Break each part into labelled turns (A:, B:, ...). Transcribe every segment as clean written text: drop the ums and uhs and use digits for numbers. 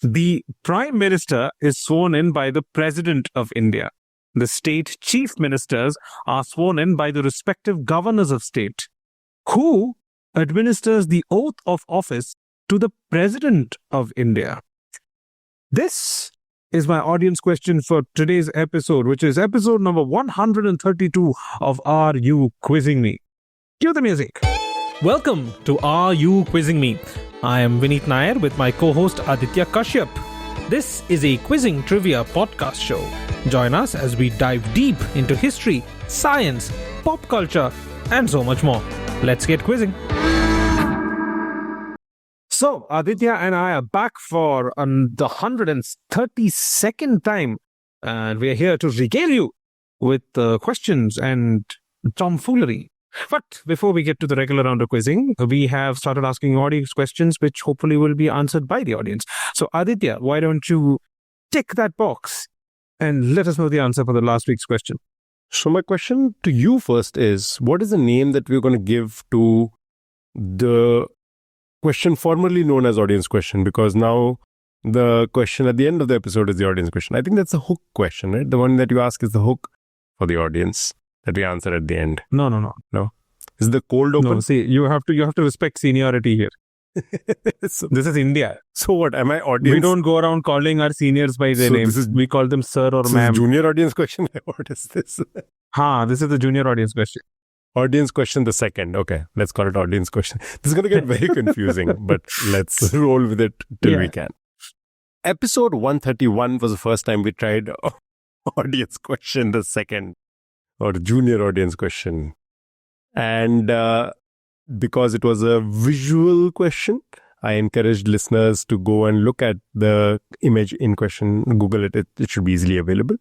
A: The Prime Minister is sworn in by the President of India. The state chief ministers are sworn in by the respective governors of state. Who administers the oath of office to the President of India? This is my audience question for today's episode, which is episode number 132 of Are You Quizzing Me? Cue the music. Welcome to Are You Quizzing Me? I am Vineet Nair with my co-host Aditya Kashyap. This is a quizzing trivia podcast show. Join us as we dive deep into history, science, pop culture, and so much more. Let's get quizzing. So, Aditya and I are back for the 132nd time, and we are here to regale you with questions and tomfoolery. But before we get to the regular round of quizzing, we have started asking audience questions, which hopefully will be answered by the audience. So, Aditya, why don't you tick that box and let us know the answer for the last week's question?
B: So my question to you first is, what is the name that we're going to give to the question formerly known as audience question? Because now the question at the end of the episode is the audience question. I think that's a hook question, right? The one that you ask is the hook for the audience that we answer at the end.
A: No.
B: No? Is the cold open?
A: No, see, you have to respect seniority here.
B: So
A: This is India.
B: what? Am I audience?
A: We don't go around calling our seniors by their
B: So
A: names. We call them sir or
B: This
A: ma'am.
B: is junior audience question? What is this?
A: This is the junior audience question.
B: Audience question the second. Okay, let's call it audience question. This is going to get very confusing, but let's roll with it till we can. Episode 131 was the first time we tried audience question the second, or junior audience question. And because it was a visual question, I encouraged listeners to go and look at the image in question, Google it, it should be easily available.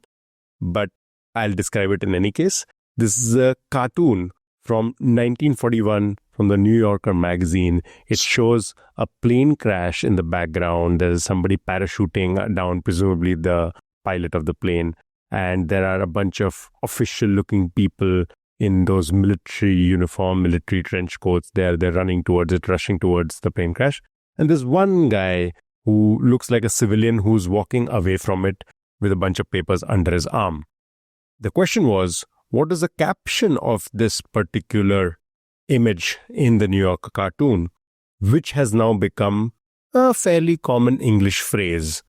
B: But I'll describe it in any case. This is a cartoon from 1941 from the New Yorker magazine. It shows a plane crash in the background. There's somebody parachuting down, presumably the pilot of the plane. And there are a bunch of official-looking people in those military uniform, military trench coats. They're running towards it, rushing towards the plane crash. And there's one guy who looks like a civilian who's walking away from it with a bunch of papers under his arm. The question was, what is the caption of this particular image in the New York cartoon, which has now become a fairly common English phrase?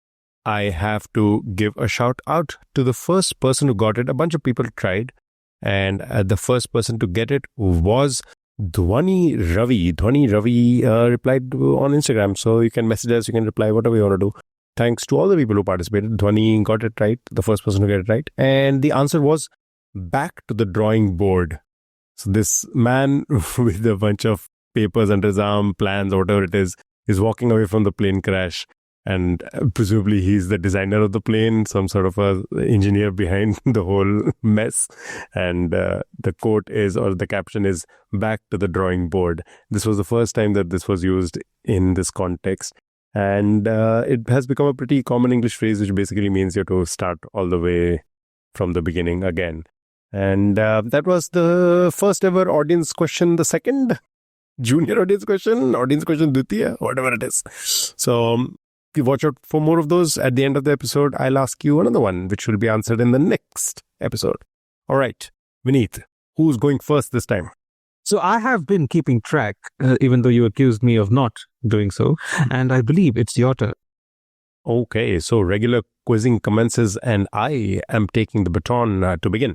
B: I have to give a shout out to the first person who got it. A bunch of people tried, and the first person to get it was Dhwani Ravi. Dhwani Ravi replied on Instagram, so you can message us, you can reply, whatever you want to do. Thanks to all the people who participated. Dhwani got it right, the first person to get it right. And the answer was back to the drawing board. So this man with a bunch of papers under his arm, plans, or whatever it is walking away from the plane crash. And presumably he's the designer of the plane, some sort of a engineer behind the whole mess. And the quote is, or the caption is, back to the drawing board. This was the first time that this was used in this context. And it has become a pretty common English phrase, which basically means you have to start all the way from the beginning again. And that was the first ever audience question, the second junior audience question Dutiya, whatever it is. So watch out for more of those. At the end of the episode, I'll ask you another one, which will be answered in the next episode. All right, Vineet, who's going first this time?
A: So I have been keeping track, even though you accused me of not doing so, and I believe it's your turn.
B: Okay, so regular quizzing commences, and I am taking the baton to begin.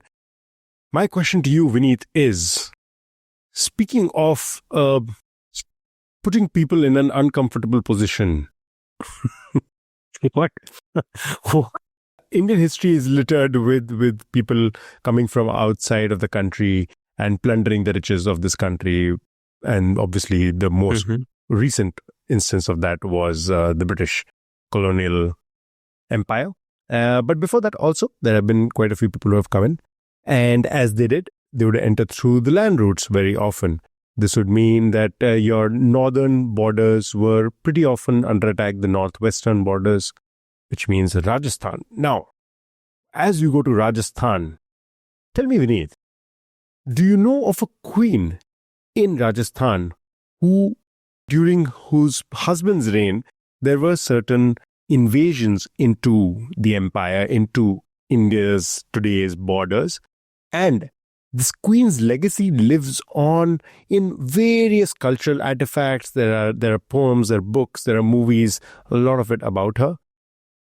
B: My question to you, Vineet, is, speaking of putting people in an uncomfortable position,
A: What?
B: Indian history is littered with people coming from outside of the country and plundering the riches of this country. And obviously the most recent instance of that was the British colonial empire. But before that also, there have been quite a few people who have come in. And as they did, they would enter through the land routes very often. This would mean that your northern borders were pretty often under attack, the northwestern borders, which means Rajasthan. Now, as you go to Rajasthan, tell me, Vineet, do you know of a queen in Rajasthan during whose husband's reign, there were certain invasions into the empire, into India's today's borders. And this queen's legacy lives on in various cultural artifacts. There are poems, there are books, there are movies, a lot of it about her.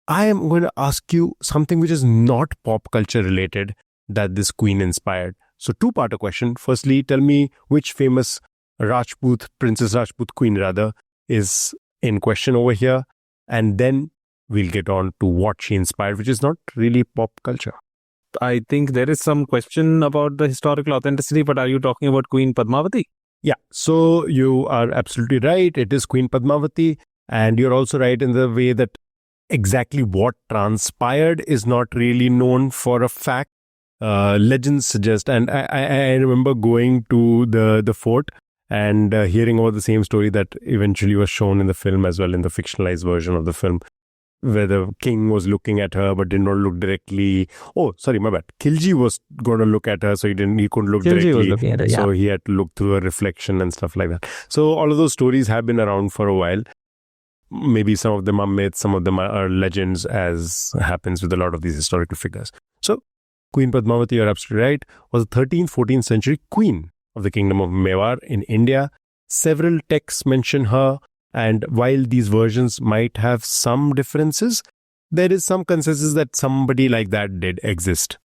B: I am going to ask you something which is not pop culture related that this queen inspired. So two-parter question. Firstly, tell me which famous Princess Rajput queen rather, is in question over here. And then we'll get on to what she inspired, which is not really pop culture.
A: I think there is some question about the historical authenticity, but are you talking about Queen Padmavati?
B: Yeah, so you are absolutely right. It is Queen Padmavati. And you're also right in the way that exactly what transpired is not really known for a fact. Legends suggest, and I remember going to the fort and hearing about the same story that eventually was shown in the film as well, in the fictionalized version of the film, where the king was looking at her but did not look directly. Oh, sorry, my bad. Khilji was going to look at her, so he couldn't look
A: Khilji
B: directly.
A: was looking at her, yeah.
B: So he had to look through a reflection and stuff like that. So all of those stories have been around for a while. Maybe some of them are myths, some of them are legends, as happens with a lot of these historical figures. So Queen Padmavati, you're absolutely right, was a 13th, 14th century queen of the kingdom of Mewar in India. Several texts mention her, and while these versions might have some differences, there is some consensus that somebody like that did exist.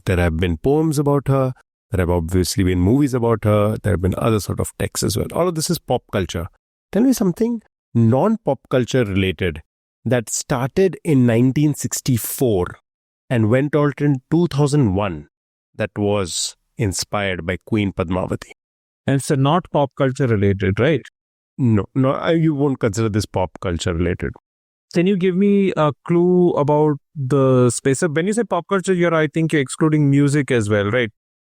B: There have been poems about her, there have obviously been movies about her, there have been other sort of texts as well. All of this is pop culture. Tell me something non-pop culture related that started in 1964 and went out in 2001 that was inspired by Queen Padmavati.
A: And it's not pop culture related, right?
B: No, you won't consider this pop culture related.
A: Can you give me a clue about the space? When you say pop culture, I think you're excluding music as well, right?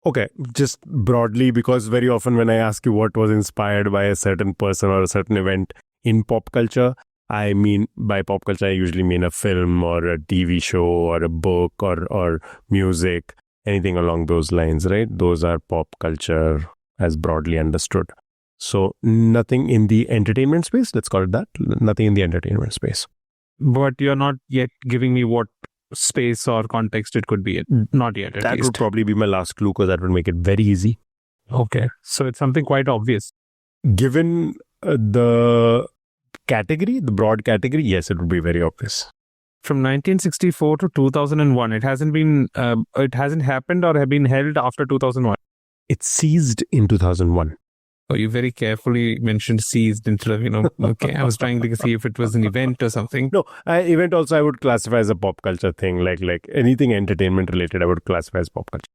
B: Okay, just broadly, because very often when I ask you what was inspired by a certain person or a certain event in pop culture, I mean, by pop culture, I usually mean a film or a TV show or a book or music, anything along those lines, right? Those are pop culture as broadly understood. So nothing in the entertainment space, let's call it that. Nothing in the entertainment space.
A: But you're not yet giving me what space or context it could be in. Not yet, at
B: That
A: least.
B: would probably be my last clue, because that would make it very easy.
A: Okay. So it's something quite obvious.
B: Given the category, the broad category, yes, it would be very obvious.
A: From 1964 to 2001, it hasn't happened or have been held after 2001.
B: It ceased in 2001.
A: Oh, you very carefully mentioned seized instead of, okay. I was trying to see if it was an event or something.
B: No, event also I would classify as a pop culture thing. Like anything entertainment related, I would classify as pop culture.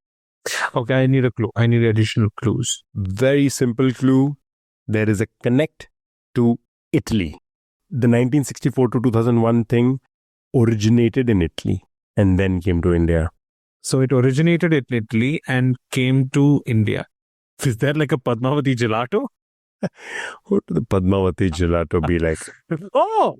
A: Okay, I need a clue. I need additional clues.
B: Very simple clue. There is a connect to Italy. The 1964 to 2001 thing originated in Italy and then came to India.
A: So it originated in Italy and came to India. Is there like a Padmavati gelato?
B: What would the Padmavati gelato be like?
A: Oh,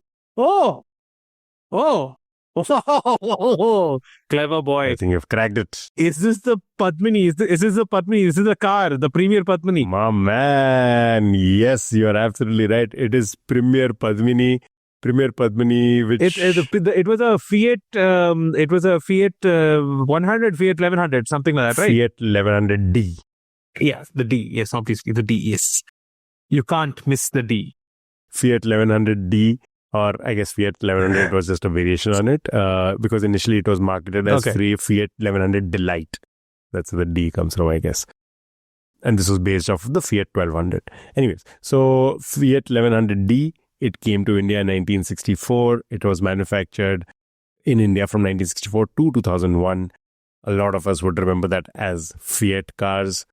A: clever boy.
B: I think you've cracked it.
A: Is this the Padmini? Is this the Padmini? Is this the car? The Premier Padmini?
B: My man. Yes, you are absolutely right. It is Premier Padmini. Which
A: it was a Fiat. It was a Fiat 100, Fiat 1100, something like that, right?
B: Fiat 1100D.
A: Yes, the D. Yes, obviously the D. Yes, you can't miss the D.
B: Fiat 1100D, or I guess Fiat 1100 was just a variation on it, because initially it was marketed as free Fiat 1100 Delight. That's where the D comes from, I guess. And this was based off of the Fiat 1200. Anyways, so Fiat 1100D, it came to India in 1964. It was manufactured in India from 1964 to 2001. A lot of us would remember that as Fiat cars.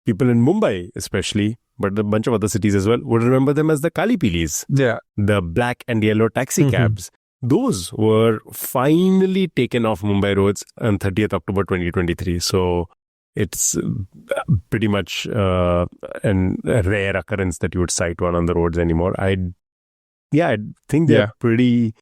B: People in Mumbai especially, but a bunch of other cities as well, would remember them as the Kali Pilis.
A: Yeah.
B: The black and yellow taxi cabs. Those were finally taken off Mumbai roads on 30th October 2023. So it's pretty much a rare occurrence that you would sight one on the roads anymore. I think they're pretty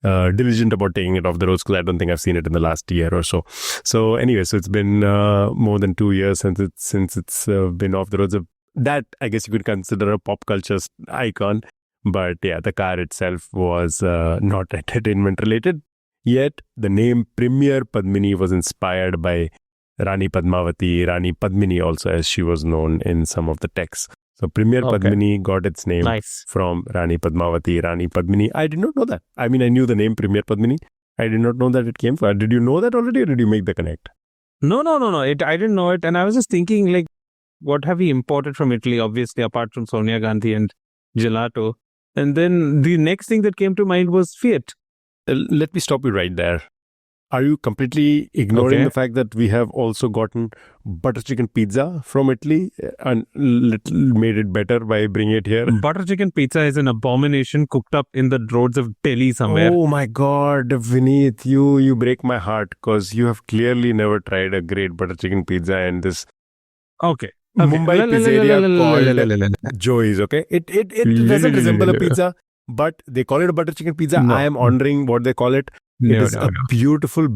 B: diligent about taking it off the roads, because I don't think I've seen it in the last year or so. So anyway, so it's been more than 2 years since it's been off the roads. That I guess you could consider a pop culture icon. But yeah, the car itself was not entertainment related. Yet the name Premier Padmini was inspired by Rani Padmavati, Rani Padmini also, as she was known in some of the texts. So Premier Padmini got its name from Rani Padmavati, Rani Padmini. I did not know that. I mean, I knew the name Premier Padmini. I did not know that it came from. Did you know that already, or did you make the connect?
A: No. I didn't know it. And I was just thinking, like, what have we imported from Italy, obviously, apart from Sonia Gandhi and gelato? And then the next thing that came to mind was Fiat.
B: Let me stop you right there. Are you completely ignoring the fact that we have also gotten butter chicken pizza from Italy and made it better by bringing it here?
A: Butter chicken pizza is an abomination cooked up in the roads of Delhi somewhere.
B: Oh my God, Vineet, you break my heart because you have clearly never tried a great butter chicken pizza and this Mumbai pizzeria called Joey's. Okay, it doesn't resemble a pizza, but they call it a butter chicken pizza. I am honoring what they call it. It is a beautiful,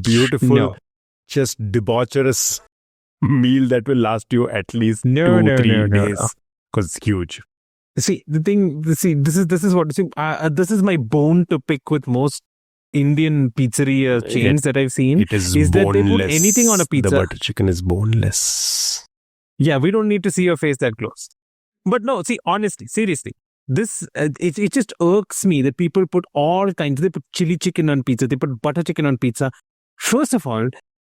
B: just debaucherous meal that will last you at least 2-3 days because it's huge.
A: See, this is my bone to pick with most Indian pizzeria chains that I've seen.
B: It is
A: that
B: boneless.
A: they put anything on a pizza.
B: The butter chicken is boneless.
A: Yeah, we don't need to see your face that close. But no, see, honestly, seriously. This it just irks me that people put all kinds. They put chili chicken on pizza. They put butter chicken on pizza. First of all,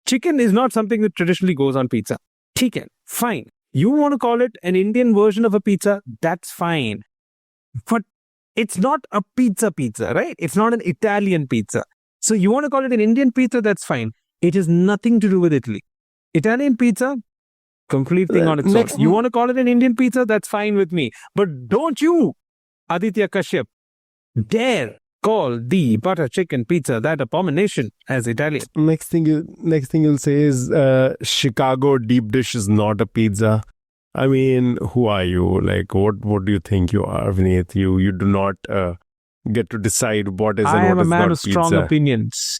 A: chicken is not something that traditionally goes on pizza. Chicken, fine. You want to call it an Indian version of a pizza? That's fine. But it's not a pizza, right? It's not an Italian pizza. So you want to call it an Indian pizza? That's fine. It has nothing to do with Italy. Italian pizza, complete thing on its own. You want to call it an Indian pizza? That's fine with me. But don't you, Aditya Kashyap, dare call the butter chicken pizza that abomination as Italian.
B: Next thing you'll say is Chicago deep dish is not a pizza. I mean, who are you? Like, what do you think you are, Vineet? You do not get to decide what is and what is not pizza.
A: I am a man of strong opinions.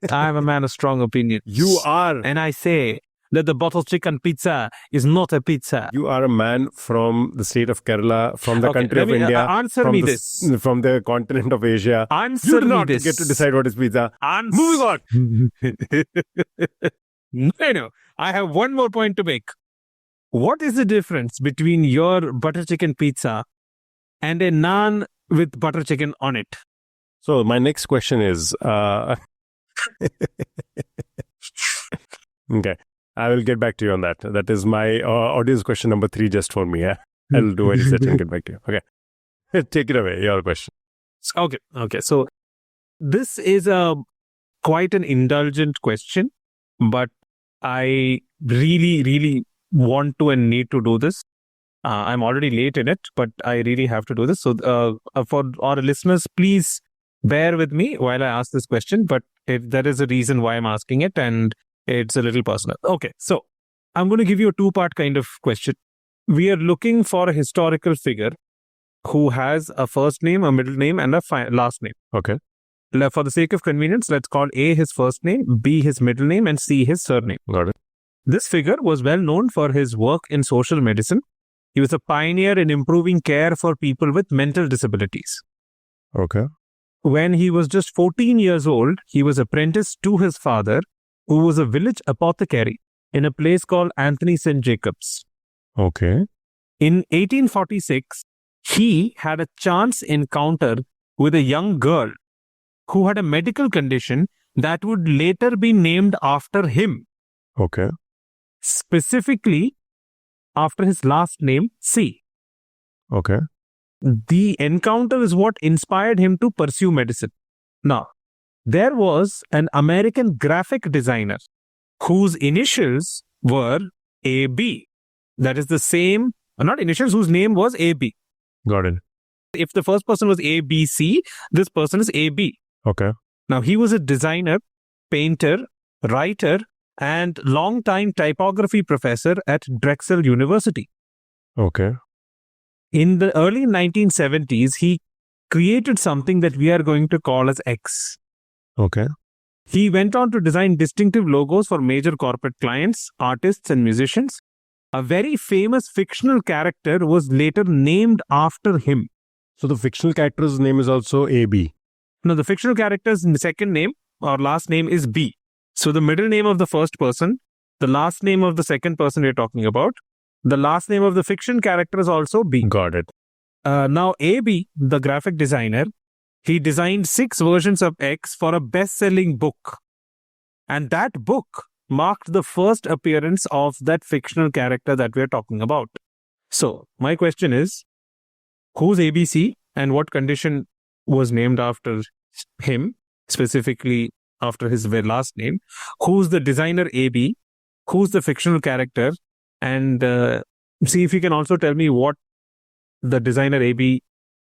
A: I am a man of strong opinions.
B: You are.
A: And I say that the butter chicken pizza is not a pizza.
B: You are a man from the state of Kerala, from the country of India.
A: Answer me this.
B: From the continent of Asia.
A: Answer
B: you do not
A: me this.
B: get to decide what is pizza.
A: Moving on. No. I have one more point to make. What is the difference between your butter chicken pizza and a naan with butter chicken on it?
B: So my next question is... Okay. I will get back to you on that. That is my audience question number 3 just for me. I'll do a research and get back to you. Okay. Take it away. Your question.
A: Okay. So this is quite an indulgent question, but I really, really want to and need to do this. I'm already late in it, but I really have to do this. So for our listeners, please bear with me while I ask this question, but there is a reason why I'm asking it, and it's a little personal. Okay, so I'm going to give you a 2-part kind of question. We are looking for a historical figure who has a first name, a middle name, and a last name.
B: Okay.
A: For the sake of convenience, let's call A his first name, B his middle name, and C his surname.
B: Got it.
A: This figure was well known for his work in social medicine. He was a pioneer in improving care for people with mental disabilities.
B: Okay.
A: When he was just 14 years old, he was apprenticed to his father, who was a village apothecary in a place called Anthony St. Jacobs.
B: Okay.
A: In 1846, he had a chance encounter with a young girl who had a medical condition that would later be named after him.
B: Okay.
A: Specifically, after his last name, C.
B: Okay.
A: The encounter is what inspired him to pursue medicine. Now, there was an American graphic designer whose initials were AB. That is the same, not initials, whose name was AB.
B: Got it.
A: If the first person was ABC, this person is AB.
B: Okay.
A: Now, he was a designer, painter, writer, and long-time typography professor at Drexel University.
B: Okay.
A: In the early 1970s, he created something that we are going to call as X.
B: Okay.
A: He went on to design distinctive logos for major corporate clients, artists, and musicians. A very famous fictional character was later named after him.
B: So the fictional character's name is also AB.
A: No, the fictional character's second name or last name is B. So the middle name of the first person, the last name of the second person we're talking about, the last name of the fiction character is also B.
B: Got it.
A: Now, AB, the graphic designer, he designed 6 versions of X for a best-selling book. And that book marked the first appearance of that fictional character that we're talking about. So, my question is, who's ABC and what condition was named after him, specifically after his last name? Who's the designer AB? Who's the fictional character? And see if you can also tell me what the designer AB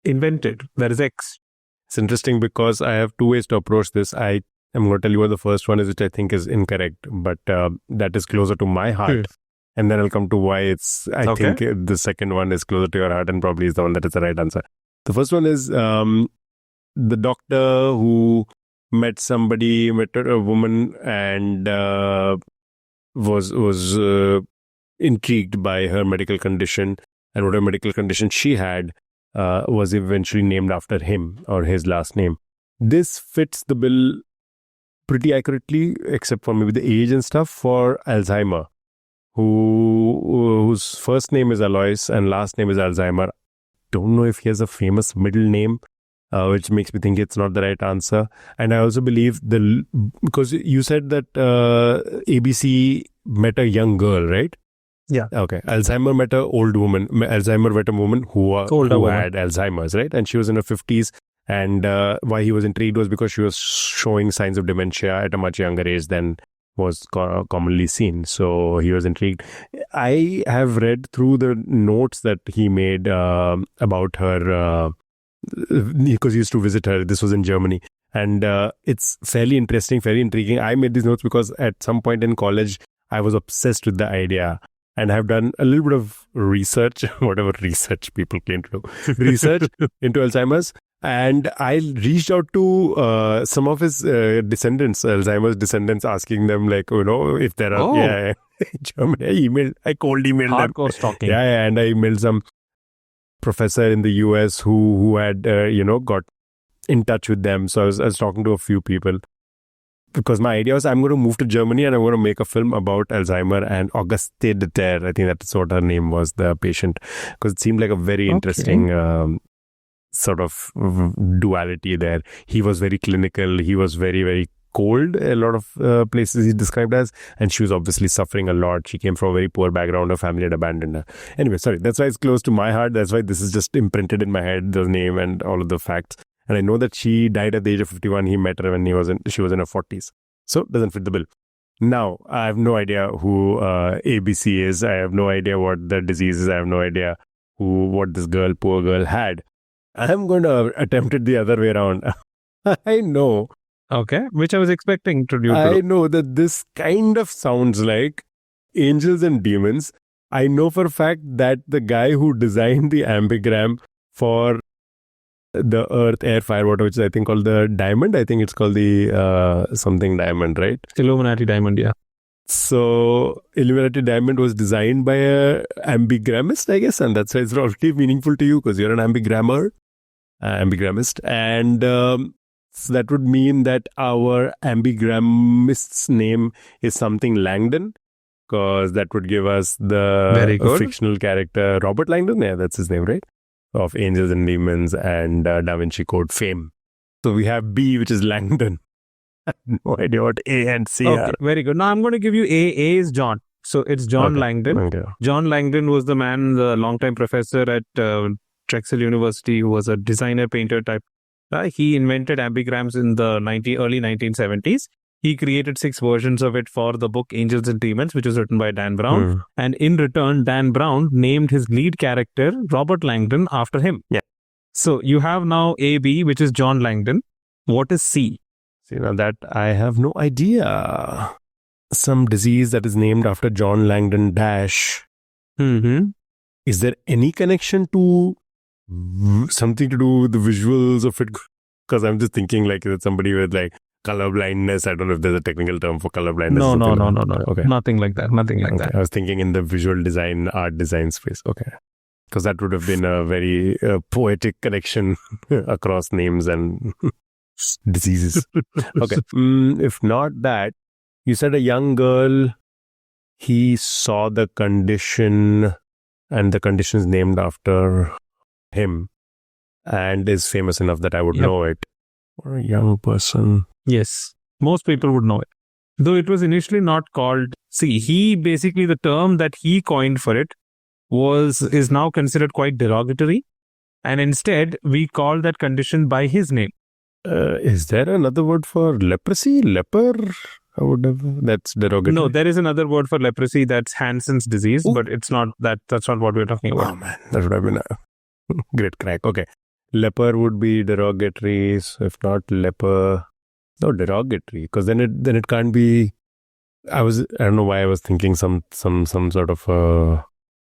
A: invented. That is X.
B: It's interesting because I have 2 ways to approach this. I am going to tell you what the first one is, which I think is incorrect, but that is closer to my heart. And then I'll come to why I think the second one is closer to your heart and probably is the one that is the right answer. The first one is the doctor who met a woman and was intrigued by her medical condition, and whatever medical condition she had was eventually named after him or his last name. This fits the bill pretty accurately, except for maybe the age and stuff, for Alzheimer, whose first name is Alois and last name is Alzheimer. Don't know if he has a famous middle name, which makes me think it's not the right answer. And I also believe because you said that ABC met a young girl, right?
A: Yeah.
B: Okay. Alzheimer met a old woman. Alzheimer met a woman who had Alzheimer's, right? And she was in her 50s. And why he was intrigued was because she was showing signs of dementia at a much younger age than was commonly seen. So he was intrigued. I have read through the notes that he made about her because he used to visit her. This was in Germany. And it's fairly interesting, very intriguing. I made these notes because at some point in college, I was obsessed with the idea. And I've done a little bit of research, whatever research people claim to do, research into Alzheimer's. And I reached out to some of his descendants, Alzheimer's descendants, asking them, like, if there are, Germany. I cold emailed them.
A: Hardcore stalking.
B: Yeah, and I emailed some professor in the US who had, got in touch with them. So I was talking to a few people. Because my idea was I'm going to move to Germany and I'm going to make a film about Alzheimer and Auguste de Terre. I think that's what her name was, the patient. Because it seemed like a very interesting sort of duality there. He was very clinical. He was very, very cold. A lot of places he described as. And she was obviously suffering a lot. She came from a very poor background. Her family had abandoned her. Anyway, sorry. That's why it's close to my heart. That's why this is just imprinted in my head, the name and all of the facts. And I know that she died at the age of 51. He met her when she was in her 40s. So it doesn't fit the bill. Now, I have no idea who ABC is. I have no idea what the disease is. I have no idea what this poor girl had. I'm going to attempt it the other way around. I know.
A: Okay. Which I was expecting to do.
B: I know that this kind of sounds like Angels and Demons. I know for a fact that the guy who designed the ambigram for the earth, air, fire, water, which is I think called the diamond. I think it's called the something diamond, right?
A: Illuminati diamond, yeah.
B: So Illuminati diamond was designed by a ambigrammist, I guess, and that's why it's probably meaningful to you because you're an ambigrammist. And so that would mean that our ambigrammist's name is something Langdon, because that would give us the fictional character Robert Langdon. Yeah, that's his name, right? Of Angels and Demons and Da Vinci Code fame. So we have B, which is Langdon. I have no idea what A and C are.
A: Very good. Now I'm going to give you A. A is John. So it's John Langdon. Okay. John Langdon was the longtime professor at Drexel University, who was a designer, painter type. He invented ambigrams in the early 1970s. He created 6 versions of it for the book Angels and Demons, which was written by Dan Brown. And in return, Dan Brown named his lead character, Robert Langdon, after him.
B: Yeah.
A: So you have now AB, which is John Langdon. What is C?
B: See, now that I have no idea. Some disease that is named after John Langdon Dash. Is there any connection to something to do with the visuals of it? Because I'm just thinking like that somebody with like color blindness. I don't know if there's a technical term for color blindness.
A: No. Okay. Nothing like that. Nothing like that.
B: I was thinking in the visual design, art design space. Okay. Because that would have been a very poetic connection across names and diseases. Okay. If not that, you said a young girl, he saw the condition and the condition is named after him and is famous enough that I would know it. Or a young person.
A: Yes. Most people would know it. Though it was initially not called. See, he basically, the term that he coined for it is now considered quite derogatory. And instead, we call that condition by his name.
B: Is there another word for leprosy? Leper? Or whatever. That's derogatory.
A: No, there is another word for leprosy, that's Hansen's disease, but it's not that. That's not what we're talking about.
B: Oh man, that would have been a great crack. Okay. Leper would be derogatory. So if not leper, no, derogatory, because then it can't be. I don't know why I was thinking some sort of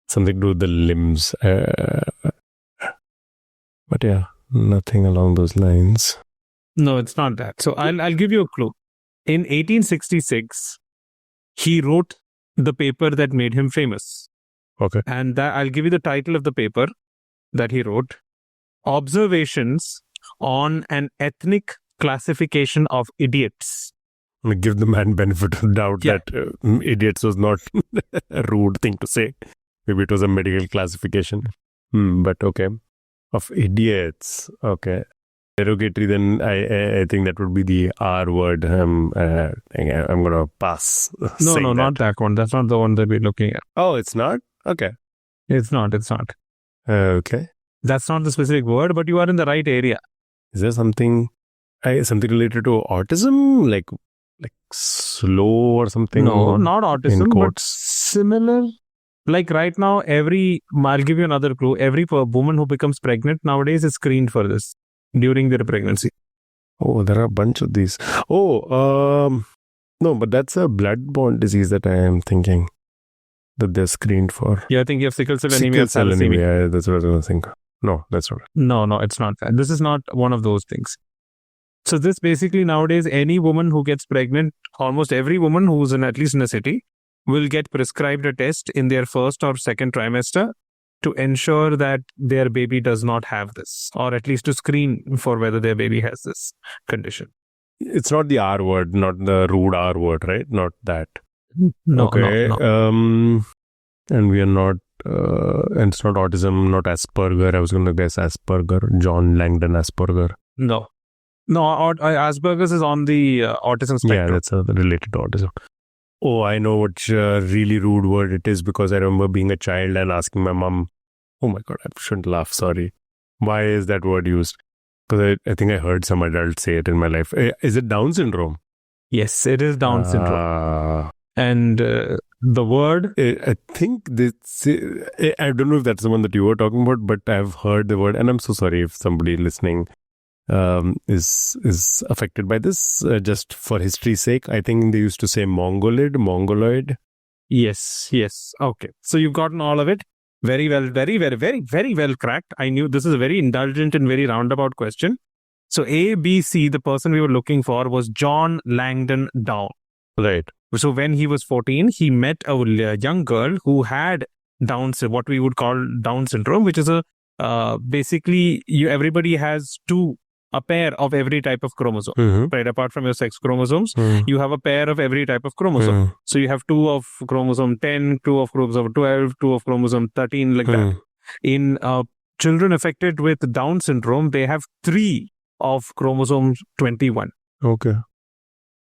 B: something to do with the limbs. But yeah, nothing along those lines.
A: No, it's not that. So I'll give you a clue. In 1866, he wrote the paper that made him famous.
B: Okay.
A: And I'll give you the title of the paper that he wrote: Observations on an Ethnic Classification of Idiots.
B: I mean, give the man benefit of doubt that idiots was not a rude thing to say. Maybe it was a medical classification. But okay. Of idiots. Okay. Derogatory, then I think that would be the R word. I'm going to pass.
A: No, not that one. That's not the one that we're looking at.
B: Oh, it's not? Okay.
A: It's not.
B: Okay.
A: That's not the specific word, but you are in the right area.
B: Is there something related to autism? Like slow or something?
A: No, not autism, but
B: quotes.
A: similar. Like right now, I'll give you another clue. Every woman who becomes pregnant nowadays is screened for this during their pregnancy.
B: Oh, there are a bunch of these. Oh, no, but that's a blood-borne disease that I am thinking that they're screened for.
A: Yeah, I think you have sickle cell anemia.
B: Sickle cell anemia, yeah, that's what I was going to think. No, that's not.
A: No, it's not that. This is not one of those things. So this basically nowadays, any woman who gets pregnant, almost every woman who's at least in a city, will get prescribed a test in their first or second trimester to ensure that their baby does not have this, or at least to screen for whether their baby has this condition.
B: It's not the R word, not the rude R word, right? Not that.
A: No,
B: okay.
A: No.
B: And we are not, and it's not autism, not Asperger. I was going to guess Asperger, John Langdon Asperger.
A: No, Asperger's is on the autism spectrum.
B: Yeah, that's related to autism. Oh, I know which really rude word it is, because I remember being a child and asking my mom, oh my God, I shouldn't laugh, sorry. Why is that word used? Because I think I heard some adult say it in my life. Is it Down syndrome?
A: Yes, it is Down syndrome. And the word...
B: I think this... I don't know if that's the one that you were talking about, but I've heard the word, and I'm so sorry if somebody listening is affected by this. Just for history's sake, I think they used to say mongoloid.
A: Yes. Okay. So you've gotten all of it. Very well, very well cracked. I knew this is a very indulgent and very roundabout question. So A, B, C, the person we were looking for was John Langdon Down.
B: Right.
A: So when he was 14, he met a young girl who had what we would call Down syndrome, which is basically everybody has a pair of every type of chromosome, right? Apart from your sex chromosomes, you have a pair of every type of chromosome. So you have 2 of chromosome 10, 2 of chromosome 12, 2 of chromosome 13, like that. In children affected with Down syndrome, they have 3 of chromosome 21.
B: Okay.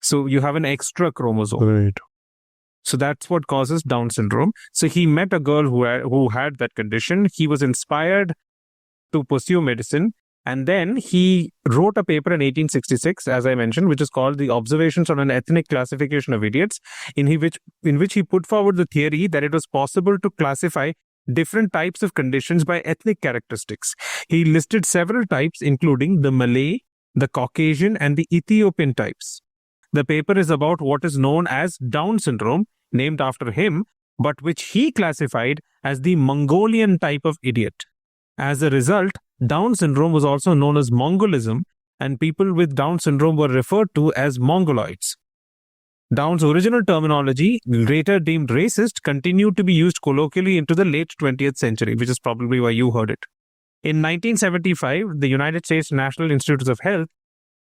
A: So you have an extra chromosome.
B: Right.
A: So that's what causes Down syndrome. So he met a girl who had that condition. He was inspired to pursue medicine. And then he wrote a paper in 1866, as I mentioned, which is called The Observations on an Ethnic Classification of Idiots, in which he put forward the theory that it was possible to classify different types of conditions by ethnic characteristics. He listed several types, including the Malay, the Caucasian, and the Ethiopian types. The paper is about what is known as Down syndrome, named after him, but which he classified as the Mongolian type of idiot. As a result, Down syndrome was also known as Mongolism, and people with Down syndrome were referred to as Mongoloids. Down's original terminology, later deemed racist, continued to be used colloquially into the late 20th century, which is probably why you heard it. In 1975, the United States National Institutes of Health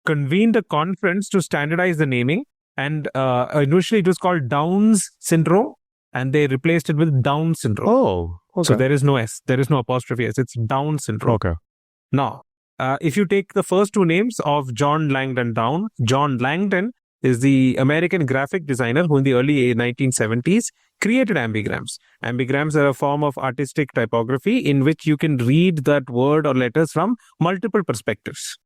A: convened a conference to standardize the naming, and initially it was called Down's syndrome, and they replaced it with Down syndrome.
B: Oh, okay.
A: So there is no S, there is no apostrophe S, it's Down syndrome.
B: Okay.
A: Now, if you take the first two names of John Langdon Down, John Langdon is the American graphic designer who in the early 1970s created ambigrams. Ambigrams are a form of artistic typography in which you can read that word or letters from multiple perspectives.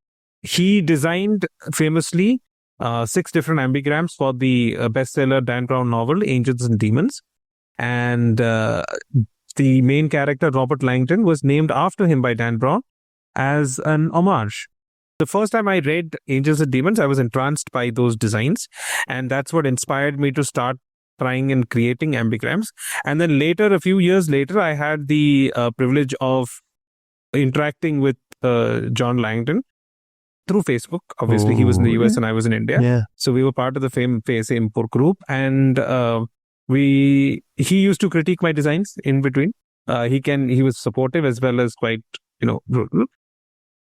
A: He designed famously 6 different ambigrams for the bestseller Dan Brown novel Angels and Demons. And the main character, Robert Langdon, was named after him by Dan Brown as an homage. The first time I read Angels and Demons, I was entranced by those designs. And that's what inspired me to start trying and creating ambigrams. And then later, a few years later, I had the privilege of interacting with John Langdon through Facebook. Obviously, he was in the US and I was in India.
B: Yeah.
A: So we were part of the same group. And he used to critique my designs in between. He was supportive as well as quite, brutal.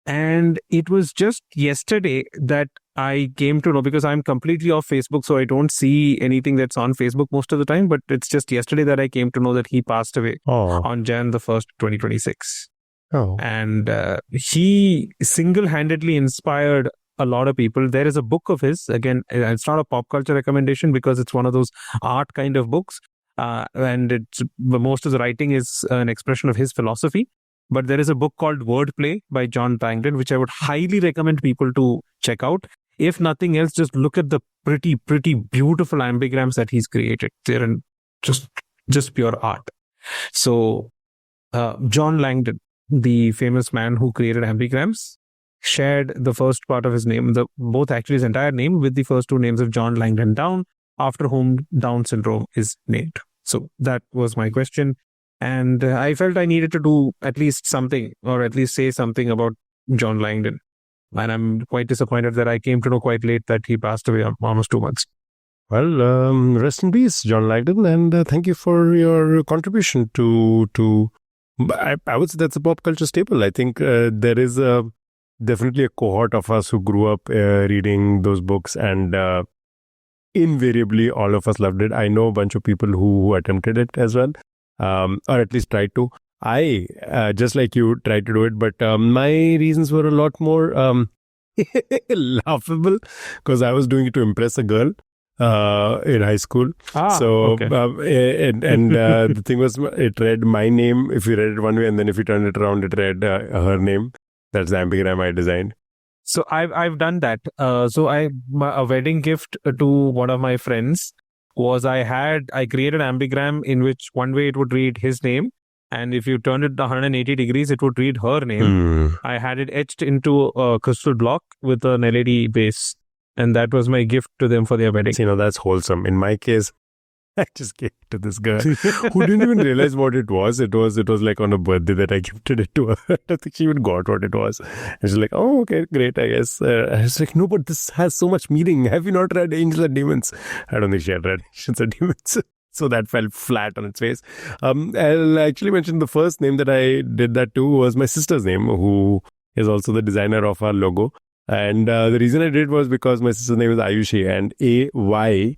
A: And it was just yesterday that I came to know, because I'm completely off Facebook, so I don't see anything that's on Facebook most of the time. But it's just yesterday that I came to know that he passed away on Jan the 1st, 2026.
B: Oh.
A: And he single-handedly inspired a lot of people. There is a book of his, again, it's not a pop culture recommendation because it's one of those art kind of books. And most of the writing is an expression of his philosophy. But there is a book called Wordplay by John Langdon, which I would highly recommend people to check out. If nothing else, just look at the pretty, beautiful ambigrams that he's created. They're in just pure art. So John Langdon, the famous man who created ambigrams, shared the first part of his name, both actually his entire name, with the first 2 names of John Langdon Down, after whom Down syndrome is named. So that was my question. And I felt I needed to do at least something, or at least say something about John Langdon. And I'm quite disappointed that I came to know quite late that he passed away almost 2 months.
B: Well, rest in peace, John Langdon, and thank you for your contribution to I would say that's a pop culture staple. I think there is definitely a cohort of us who grew up reading those books, and invariably all of us loved it. I know a bunch of people who attempted it as well. Or at least tried to. I, just like you, tried to do it, but my reasons were a lot more laughable, because I was doing it to impress a girl in high school.
A: Okay.
B: The thing was, it read my name if you read it one way, and then if you turned it around, it read her name. That's the ambigram I designed.
A: So I've done that. A wedding gift to one of my friends was I created an ambigram in which one way it would read his name, and if you turned it 180 degrees, it would read her name. I had it etched into a crystal block with an LED base, and that was my gift to them for their wedding.
B: That's wholesome. In my case, I just gave it to this girl who didn't even realize what it was. It was like on a birthday that I gifted it to her. I don't think she even got what it was. And she's like, oh, okay, great, I guess. I was like, no, but this has so much meaning. Have you not read Angels and Demons? I don't think she had read Angels and Demons. So that fell flat on its face. I'll actually mention the first name that I did that to was my sister's name, who is also the designer of our logo. And the reason I did it was because my sister's name is Ayushi, and AYUSHI.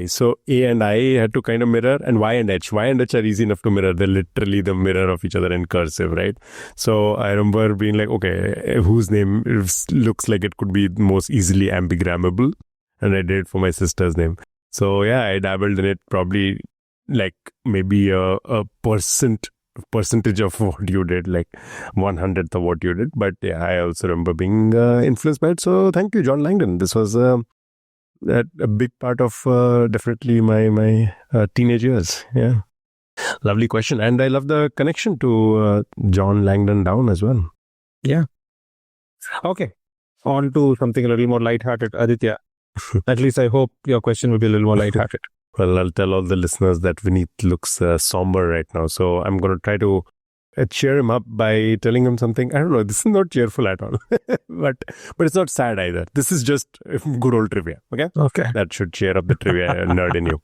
B: So A and I had to kind of mirror, and Y and H. Y and H are easy enough to mirror. They're literally the mirror of each other in cursive, right? So I remember being like, okay, whose name looks like it could be most easily ambigrammable? And I did it for my sister's name. So yeah, I dabbled in it, probably like maybe a percentage of what you did, like 1/100th of what you did. But yeah, I also remember being influenced by it. So thank you, John Langdon. This was a big part of definitely my teenage years. Yeah, lovely question, and I love the connection to John Langdon Down as well.
A: Yeah. Okay, on to something a little more lighthearted, Aditya. At least I hope your question will be a little more lighthearted.
B: Well, I'll tell all the listeners that Vineet looks somber right now, so I'm going to try to cheer him up by telling him something. I don't know. This is not cheerful at all, but it's not sad either. This is just good old trivia. Okay,
A: Okay.
B: that should cheer up the trivia nerd in you.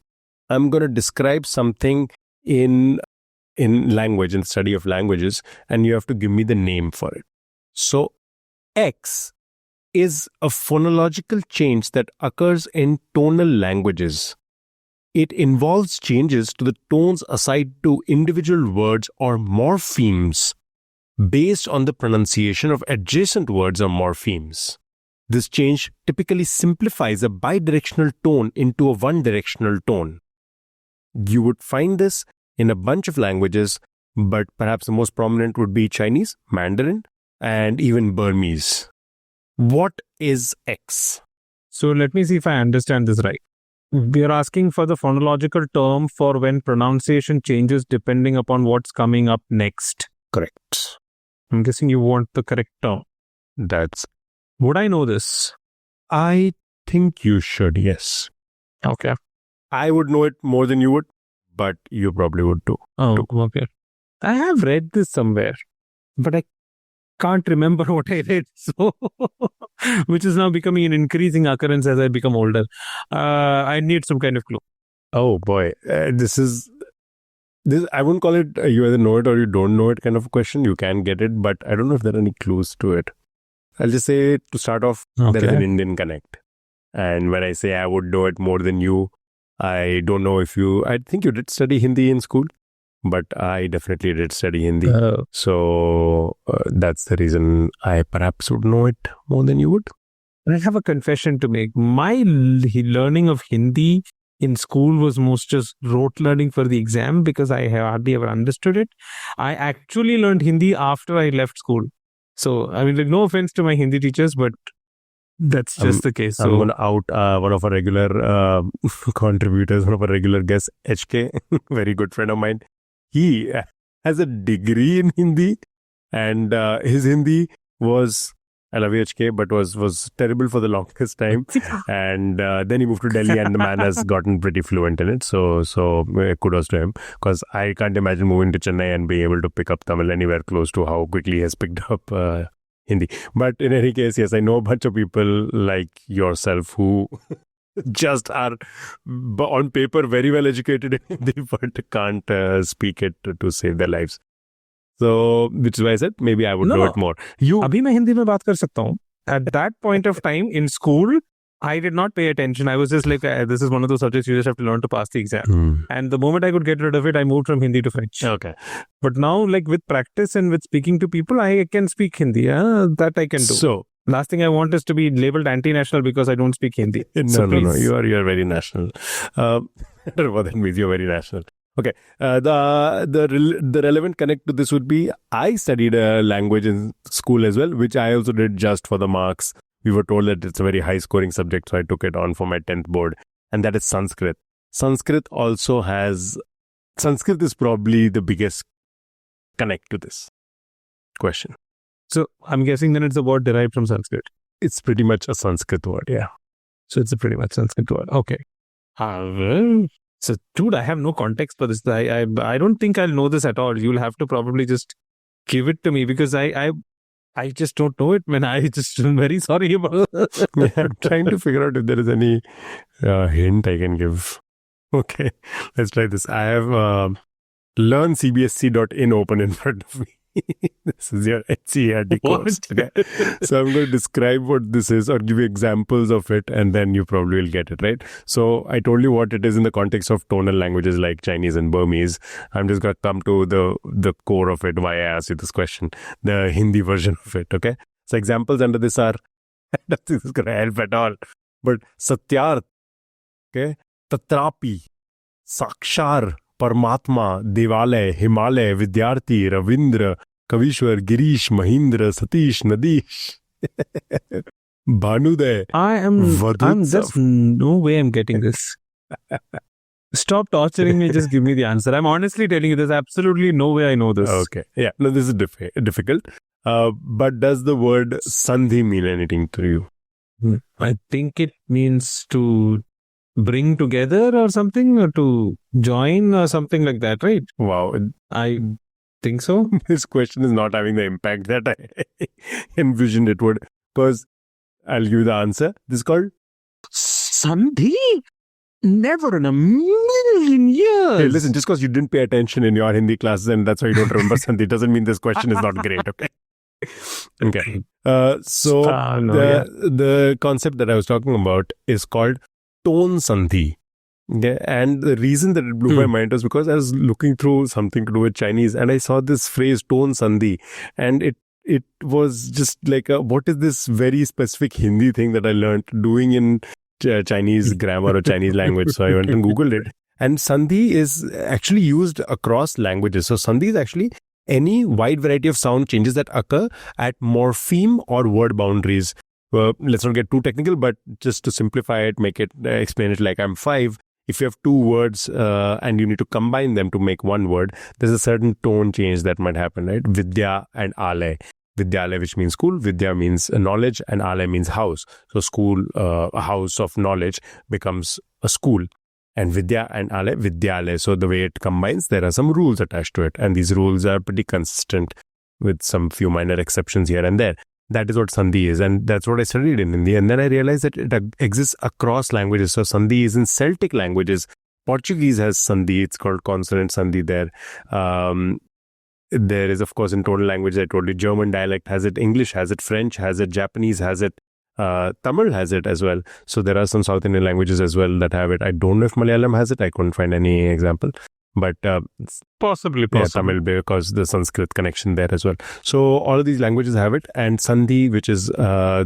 B: I'm going to describe something in language, in study of languages, and you have to give me the name for it. So, X is a phonological change that occurs in tonal languages. It involves changes to the tones assigned to individual words or morphemes based on the pronunciation of adjacent words or morphemes. This change typically simplifies a bidirectional tone into a one-directional tone. You would find this in a bunch of languages, but perhaps the most prominent would be Chinese, Mandarin, and even Burmese. What is X?
A: So let me see if I understand this right. We are asking for the phonological term for when pronunciation changes depending upon what's coming up next.
B: Correct.
A: I'm guessing you want the correct term.
B: That's.
A: Would I know this?
B: I think you should, yes.
A: Okay.
B: I would know it more than you would, but you probably would too.
A: Oh, okay. I have read this somewhere, but I can't remember what I read. So, which is now becoming an increasing occurrence as I become older. I need some kind of clue.
B: Oh boy, this. I wouldn't call it you either know it or you don't know it kind of a question. You can get it, but I don't know if there are any clues to it. I'll just say to start off, there is an Indian connect. And when I say I would know it more than you, I don't know if you, I think you did study Hindi in school, but I definitely did study Hindi. So that's the reason I perhaps would know it more than you would.
A: I have a confession to make. My learning of Hindi in school was most just rote learning for the exam because I hardly ever understood it. I actually learned Hindi after I left school. So, I mean, no offense to my Hindi teachers, but that's just the case. So,
B: I'm going to out one of our regular contributors, one of our regular guests, HK, very good friend of mine. He has a degree in Hindi, and his Hindi was, I love you, HK, but was terrible for the longest time. And then he moved to Delhi, and the man has gotten pretty fluent in it. So kudos to him, because I can't imagine moving to Chennai and being able to pick up Tamil anywhere close to how quickly he has picked up Hindi. But in any case, yes, I know a bunch of people like yourself who just are on paper very well educated in Hindi, but can't speak it to save their lives. So, which is why I said maybe I would know it more.
A: अभी मैं हिंदी में बात कर सकता हूँ. At that point of time in school, I did not pay attention. I was just like, this is one of those subjects you just have to learn to pass the exam. And the moment I could get rid of it, I moved from Hindi to French.
B: Okay.
A: But now, like with practice and with speaking to people, I can speak Hindi. That I can do.
B: So,
A: last thing I want is to be labeled anti-national because I don't speak Hindi.
B: No. You are very national. I don't know what that means. You're very national. Okay. The relevant connect to this would be I studied a language in school as well, which I also did just for the marks. We were told that it's a very high scoring subject, so I took it on for my 10th board, and that is Sanskrit. Sanskrit is probably the biggest connect to this question.
A: So I'm guessing then it's a word derived from Sanskrit.
B: It's pretty much a Sanskrit word, yeah.
A: So it's a pretty much Sanskrit word. Okay. So, dude, I have no context for this. I don't think I'll know this at all. You'll have to probably just give it to me because I just don't know it, man. I'm very sorry about it.
B: Yeah, I'm trying to figure out if there is any hint I can give. Okay, let's try this. I have learncbsc.in open in front of me. This is your NCERT course. Okay. So I'm going to describe what this is or give you examples of it, and then you probably will get it, right? So I told you what it is in the context of tonal languages like Chinese and Burmese. I'm just going to come to the core of it, why I asked you this question, the Hindi version of it, okay? So examples under this are, I don't think this is going to help at all, but Satyarth, okay? Tatrapi, Sakshar, Paramatma, Devalay, Himalay, Vidyarthi, Ravindra, Kavishwar, Girish, Mahindra, Satish, Nadish, Bhanuday.
A: There's no way I'm getting this. Stop torturing me, just give me the answer. I'm honestly telling you, there's absolutely no way I know this.
B: Okay. Yeah. No, this is difficult. But does the word Sandhi mean anything to you?
A: I think it means to bring together or something, or to join or something like that, right?
B: Wow.
A: think so.
B: This question is not having the impact that I envisioned it would. Because I'll give you the answer. This is called
A: Sandhi? Never in a million years.
B: Hey, listen, just because you didn't pay attention in your Hindi classes and that's why you don't remember Sandhi doesn't mean this question is not great, okay? Okay. The concept that I was talking about is called tone Sandhi. Yeah, and the reason that it blew my mind was because I was looking through something to do with Chinese and I saw this phrase tone Sandhi, and it was just like, what is this very specific Hindi thing that I learned doing in Chinese grammar or Chinese language? So I went and Googled it. And Sandhi is actually used across languages. So Sandhi is actually any wide variety of sound changes that occur at morpheme or word boundaries. Let's not get too technical, but just to simplify it, make it, explain it like I'm 5. If you have 2 words and you need to combine them to make one word, there's a certain tone change that might happen, right? Vidya and Ale. Vidyalaya, which means school, Vidya means knowledge, and Alaya means house. So school, a house of knowledge becomes a school. And Vidya and Alaya, Vidyalaya. So the way it combines, there are some rules attached to it. And these rules are pretty consistent with some few minor exceptions here and there. That is what Sandhi is. And that's what I studied in Hindi. And then I realized that it exists across languages. So Sandhi is in Celtic languages. Portuguese has Sandhi. It's called consonant Sandhi there. There is, of course, in total language, I told you, German dialect has it, English has it, French has it, Japanese has it, Tamil has it as well. So there are some South Indian languages as well that have it. I don't know if Malayalam has it. I couldn't find any example. But
A: possibly.
B: Yeah, Tamil, because the Sanskrit connection there as well. So all of these languages have it. And Sandhi, which is I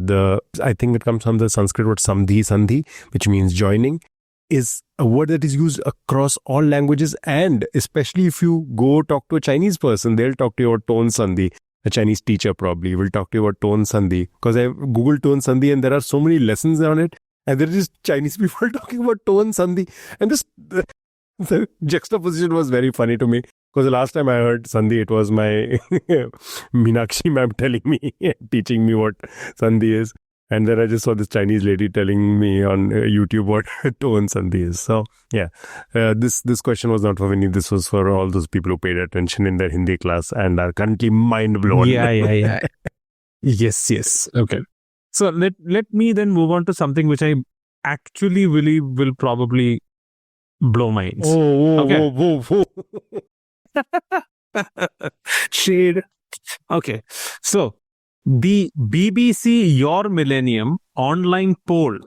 B: think it comes from the Sanskrit word Sandhi, which means joining, is a word that is used across all languages. And especially if you go talk to a Chinese person, they'll talk to you about tone Sandhi. A Chinese teacher probably will talk to you about tone Sandhi. Because I Googled tone Sandhi and there are so many lessons on it. And there are just Chinese people talking about tone Sandhi. And just the juxtaposition was very funny to me. Because the last time I heard Sandhi, it was my Meenakshi ma'am telling me, teaching me what Sandhi is. And then I just saw this Chinese lady telling me on YouTube what tone Sandhi is. So, yeah, this question was not for Vinny. This was for all those people who paid attention in their Hindi class and are currently mind blown.
A: Yeah. Yes. Okay. So let me then move on to something which I actually really will probably blow minds.
B: Whoa.
A: Shade. Okay. So, the BBC Your Millennium online poll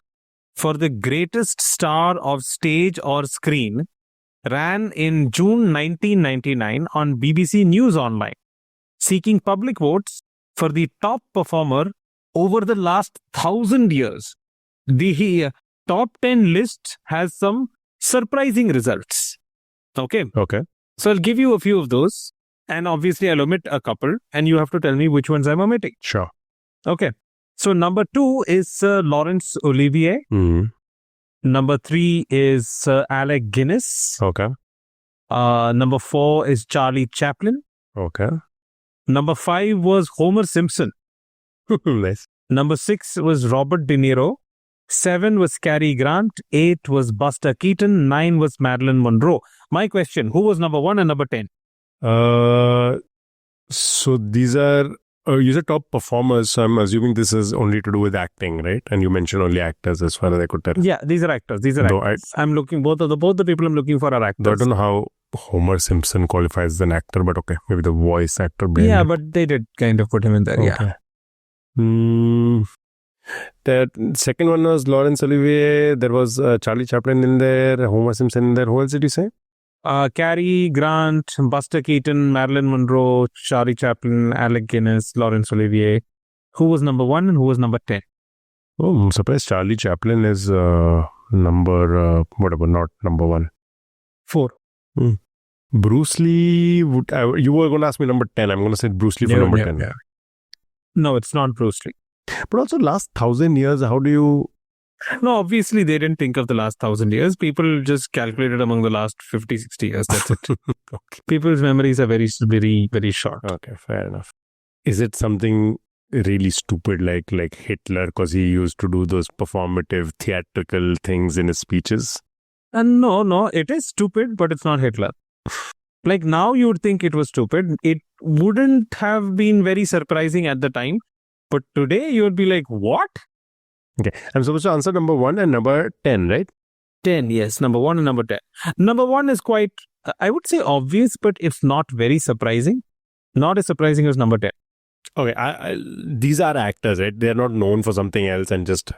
A: for the greatest star of stage or screen ran in June 1999 on BBC News Online, seeking public votes for the top performer over the last 1,000 years. The top 10 list has some surprising results. Okay. So I'll give you a few of those. And obviously, I'll omit a couple, and you have to tell me which ones I'm omitting.
B: Sure.
A: Okay. So, number 2 is Sir Laurence Olivier. Number 3 is Sir Alec Guinness.
B: Okay.
A: Number 4 is Charlie Chaplin.
B: Okay.
A: Number 5 was Homer Simpson.
B: Nice.
A: Number 6 was Robert De Niro. 7 was Cary Grant. 8 was Buster Keaton. 9 was Marilyn Monroe. My question, who was number 1 and number 10?
B: So these are you said top performers, so I'm assuming this is only to do with acting, right? And you mentioned only actors as far as I could tell.
A: Yeah, these are actors. I'm looking, both the people I'm looking for are actors.
B: I don't know how Homer Simpson qualifies as an actor, but okay, maybe the voice actor.
A: Yeah, but they did kind of put him in there.
B: Okay. Yeah. The second one was Laurence Olivier. There was Charlie Chaplin in there, Homer Simpson in there. Who else did you say?
A: Cary Grant, Buster Keaton, Marilyn Monroe, Charlie Chaplin, Alec Guinness, Laurence Olivier. Who was number 1 and who was number 10?
B: Oh, I'm surprised Charlie Chaplin is number, not number 1.
A: 4.
B: Bruce Lee, you were going to ask me number 10. I'm going to say Bruce Lee for number 10.
A: Yeah. No, it's not Bruce Lee.
B: But also last 1,000 years, how do you...
A: No, obviously they didn't think of the last 1,000 years. People just calculated among the last 50, 60 years. That's it.
B: Okay.
A: People's memories are very, very, very short.
B: Okay, fair enough. Is it something really stupid like Hitler, because he used to do those performative theatrical things in his speeches?
A: And no, it is stupid, but it's not Hitler. Like now you would think it was stupid. It wouldn't have been very surprising at the time. But today you would be like, what?
B: Okay. I'm supposed to answer number 1 and number 10, right?
A: 10, yes. Number 1 and number 10. Number 1 is quite, I would say obvious, but it's not very surprising. Not as surprising as number 10.
B: Okay. These are actors, right? They're not known for something else and just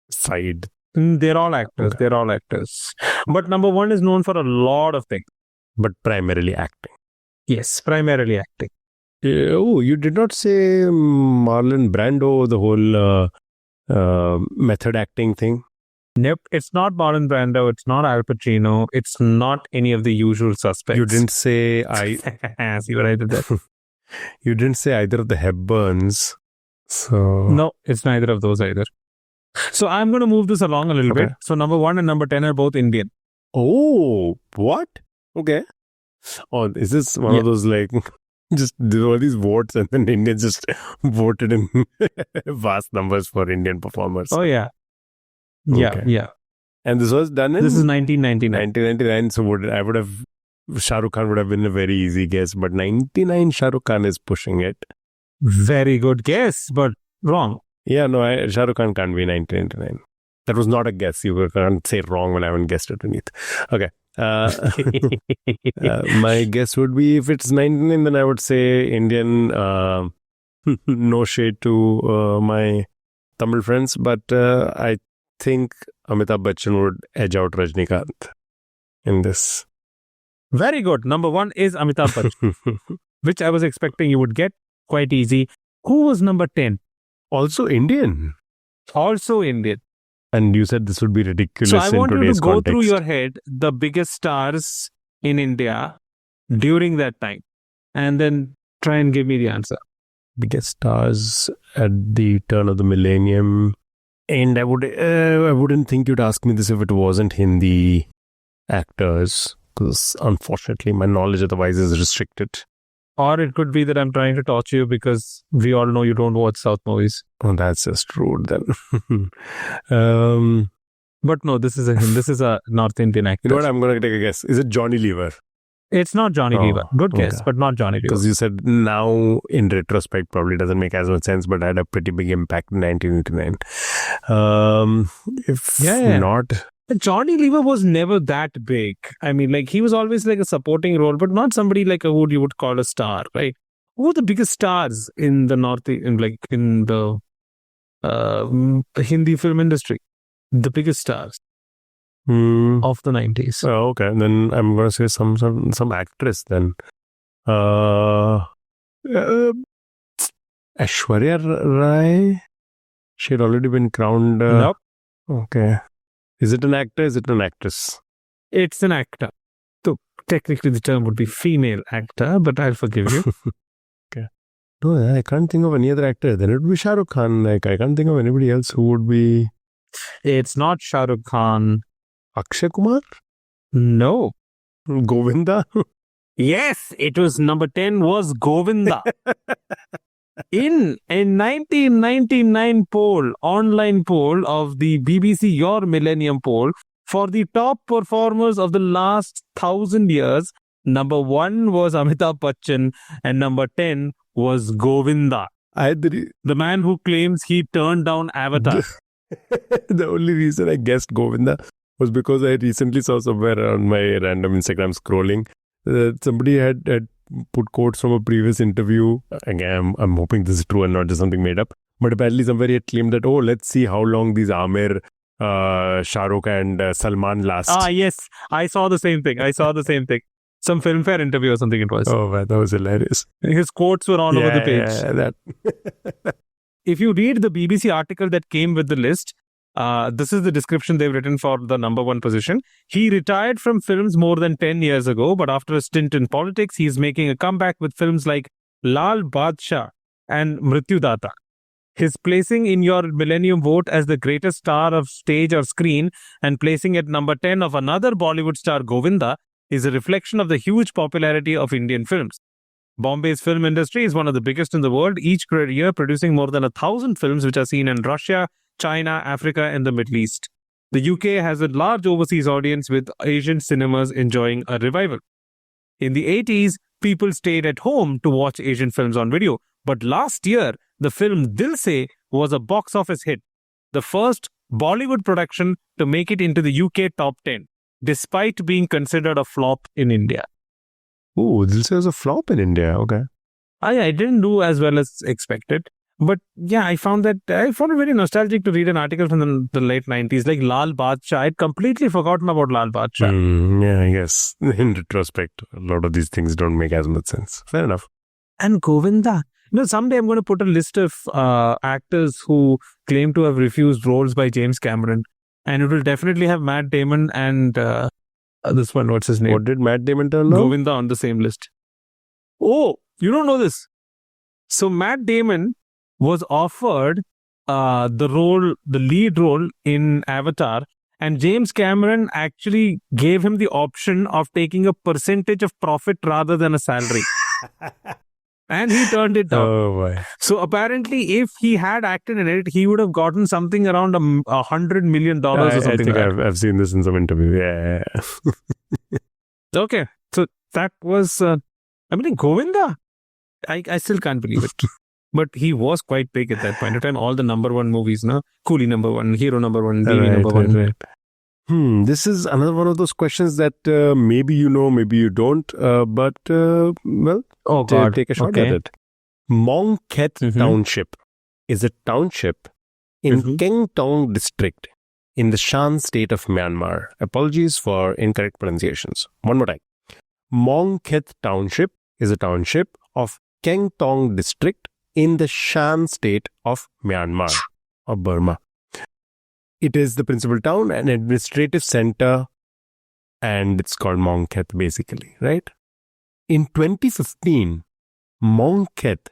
B: side.
A: They're all actors.
B: Okay.
A: They're all actors. But number 1 is known for a lot of things.
B: But primarily acting.
A: Yes, primarily acting.
B: Oh, you did not say Marlon Brando, the whole method acting thing?
A: Nope, it's not Marlon Brando. It's not Al Pacino. It's not any of the usual suspects.
B: You didn't say
A: See what I did there?
B: You didn't say either of the Hepburns. So
A: No, it's neither of those either. So I'm going to move this along a little bit. So number 1 and number 10 are both Indian.
B: Oh, what? Okay. Oh, is this one of those like just there were these votes and then Indians just voted in vast numbers for Indian performers?
A: Oh yeah. Yeah,
B: Okay.
A: yeah.
B: And this was done in
A: This is 1999.
B: 1999. So I would have Shah Rukh Khan would have been a very easy guess, but 99 Shah Rukh Khan is pushing it.
A: Very good guess, but wrong.
B: Yeah, no, Shah Rukh Khan can't be 1999. That was not a guess. You can't say wrong when I haven't guessed it beneath. Okay. My guess would be if it's 99, then I would say Indian. No shade to my Tamil friends, but I think Amitabh Bachchan would edge out Rajnikant in this.
A: Very good. Number 1 is Amitabh Bachchan, which I was expecting you would get. Quite easy. Who was number 10?
B: Also Indian.
A: Also Indian.
B: And you said this would be ridiculous
A: So I
B: in
A: want you to
B: today's
A: go
B: context.
A: through your head the biggest stars in India during that time and then try and give me the answer.
B: Biggest stars at the turn of the millennium. And I wouldn't think you'd ask me this if it wasn't Hindi actors, because unfortunately my knowledge otherwise is restricted.
A: Or it could be that I'm trying to torture you because we all know you don't watch South movies.
B: Oh, that's just rude then.
A: But no, this is a North Indian actor.
B: You know what? I'm going to take a guess. Is it Johnny Lever?
A: It's not Johnny Lever. Good guess,
B: okay.
A: but not Johnny Lever.
B: Because you said now in retrospect probably doesn't make as much sense, but had a pretty big impact in 1989. Not...
A: Johnny Lever was never that big. I mean, like he was always like a supporting role, but not somebody like who you would call a star, right? Who were the biggest stars in the in the Hindi film industry? The biggest stars of the 90s.
B: Oh, okay. Then I'm going to say some actress then. Aishwarya Rai? She had already been crowned.
A: Nope.
B: Okay. Is it an actor? Is it an actress?
A: It's an actor. So technically the term would be female actor, but I'll forgive you.
B: Okay. No, I can't think of any other actor. Then it would be Shah Rukh Khan. Like, I can't think of anybody else who would be...
A: It's not Shah Rukh Khan.
B: Akshay Kumar?
A: No.
B: Govinda?
A: Yes, it was number 10 was Govinda. In a 1999 online poll of the BBC Your Millennium poll, for the top performers of the last 1,000 years, number 1 was Amitabh Bachchan and number 10 was Govinda. The man who claims he turned down Avatar.
B: The only reason I guessed Govinda was because I recently saw somewhere on my random Instagram scrolling somebody had put quotes from a previous interview. Again, I'm hoping this is true and not just something made up. But apparently somebody had claimed that, let's see how long these Amir, Shah Rukh and Salman last.
A: Yes. I saw the same thing. Some Filmfare interview or something it was.
B: Oh, man, that was hilarious.
A: His quotes were all over the page.
B: That.
A: If you read the BBC article that came with the list, this is the description they've written for the number 1 position. He retired from films more than 10 years ago, but after a stint in politics, he's making a comeback with films like Lal Badshah and Mrityudata. His placing in your Millennium vote as the greatest star of stage or screen and placing at number 10 of another Bollywood star, Govinda, is a reflection of the huge popularity of Indian films. Bombay's film industry is one of the biggest in the world, each year producing more than 1,000 films which are seen in Russia, China, Africa, and the Middle East. The UK has a large overseas audience with Asian cinemas enjoying a revival. In the 80s, people stayed at home to watch Asian films on video. But last year, the film Dil Se was a box office hit, the first Bollywood production to make it into the UK top 10, despite being considered a flop in India.
B: Oh, this was a flop in India. Okay.
A: I didn't do as well as expected. But yeah, I found it very nostalgic to read an article from the late 90s, like Lal Badshah. I'd completely forgotten about Lal Badshah.
B: Yeah, I guess in retrospect, a lot of these things don't make as much sense. Fair enough.
A: And Govinda. Someday I'm going to put a list of actors who claim to have refused roles by James Cameron. And it will definitely have Matt Damon and this one, what's his name?
B: What did Matt Damon turn down?
A: Govinda on the same list. Oh, you don't know this. So Matt Damon was offered the lead role in Avatar, and James Cameron actually gave him the option of taking a percentage of profit rather than a salary. And he turned it down.
B: Oh boy.
A: So apparently, if he had acted in it, he would have gotten something around $100 million or something.
B: I think
A: like that.
B: I've seen this in some interview. Yeah.
A: Okay, so that was, Govinda. I still can't believe it. But he was quite big at that point in time. All the number one movies, no? Coolie number one, Hero number one, Baby number one.
B: Right. This is another one of those questions that maybe you know, maybe you don't. But take a shot at it. Mongkhet Township is a township in Keng Tong district in the Shan state of Myanmar. Apologies for incorrect pronunciations. One more time. Mongkhet Township is a township of Keng Tong district in the Shan state of Myanmar or Burma. It is the principal town and administrative center, and it's called Mongkhet basically, right? In 2015, Mongkhet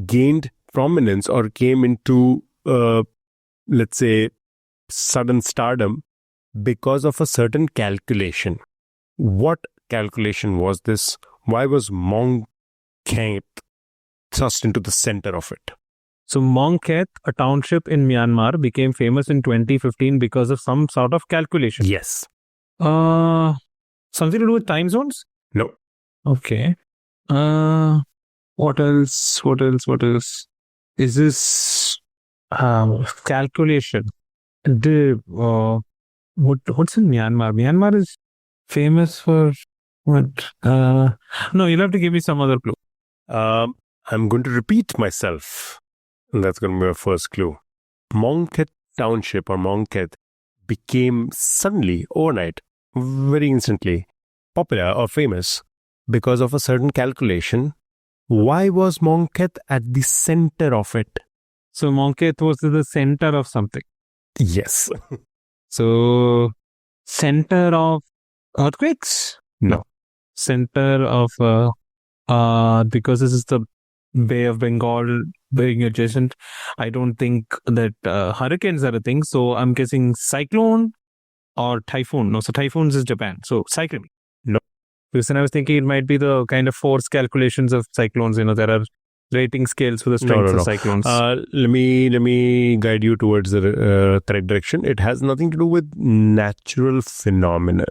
B: gained prominence or came into, let's say, sudden stardom because of a certain calculation. What calculation was this? Why was Mongkhet thrust into the center of it?
A: So Mongkhet, a township in Myanmar, became famous in 2015 because of some sort of calculation.
B: Yes.
A: Something to do with time zones?
B: No.
A: Okay. What else? Is this calculation? What's in Myanmar? Myanmar is famous for what? No, you'll have to give me some other clue.
B: I'm going to repeat myself. And that's going to be our first clue. Mongkhet Township or Mongkhet became suddenly, overnight, very instantly, popular or famous because of a certain calculation. Why was Mongkhet at the center of it?
A: So Mongkhet was the center of something.
B: Yes.
A: So center of earthquakes?
B: No.
A: Center of because this is the Bay of Bengal being adjacent, I don't think that hurricanes are a thing. So I'm guessing cyclone or typhoon. No, so typhoons is Japan. So cyclone.
B: No.
A: Because then I was thinking it might be the kind of force calculations of cyclones. There are rating scales for the strength of cyclones.
B: Let me guide you towards the correct direction. It has nothing to do with natural phenomena.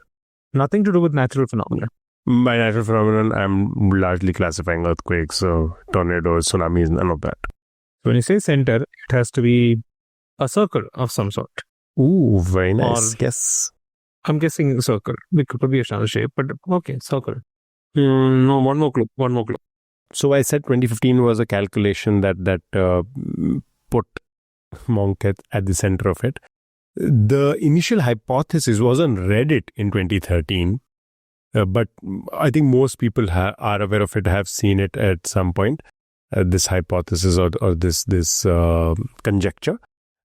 A: Nothing to do with natural phenomena.
B: By natural phenomenon, I'm largely classifying earthquakes, so tornadoes, tsunamis, none of that.
A: When you say center, it has to be a circle of some sort.
B: Ooh, very nice. Yes.
A: I'm guessing circle. It could be a shell shape, but okay, circle. No, one more clue.
B: So I said 2015 was a calculation that put Mongkhet at the center of it. The initial hypothesis was on Reddit in 2013. But I think most people are aware of it, have seen it at some point, this hypothesis or this conjecture.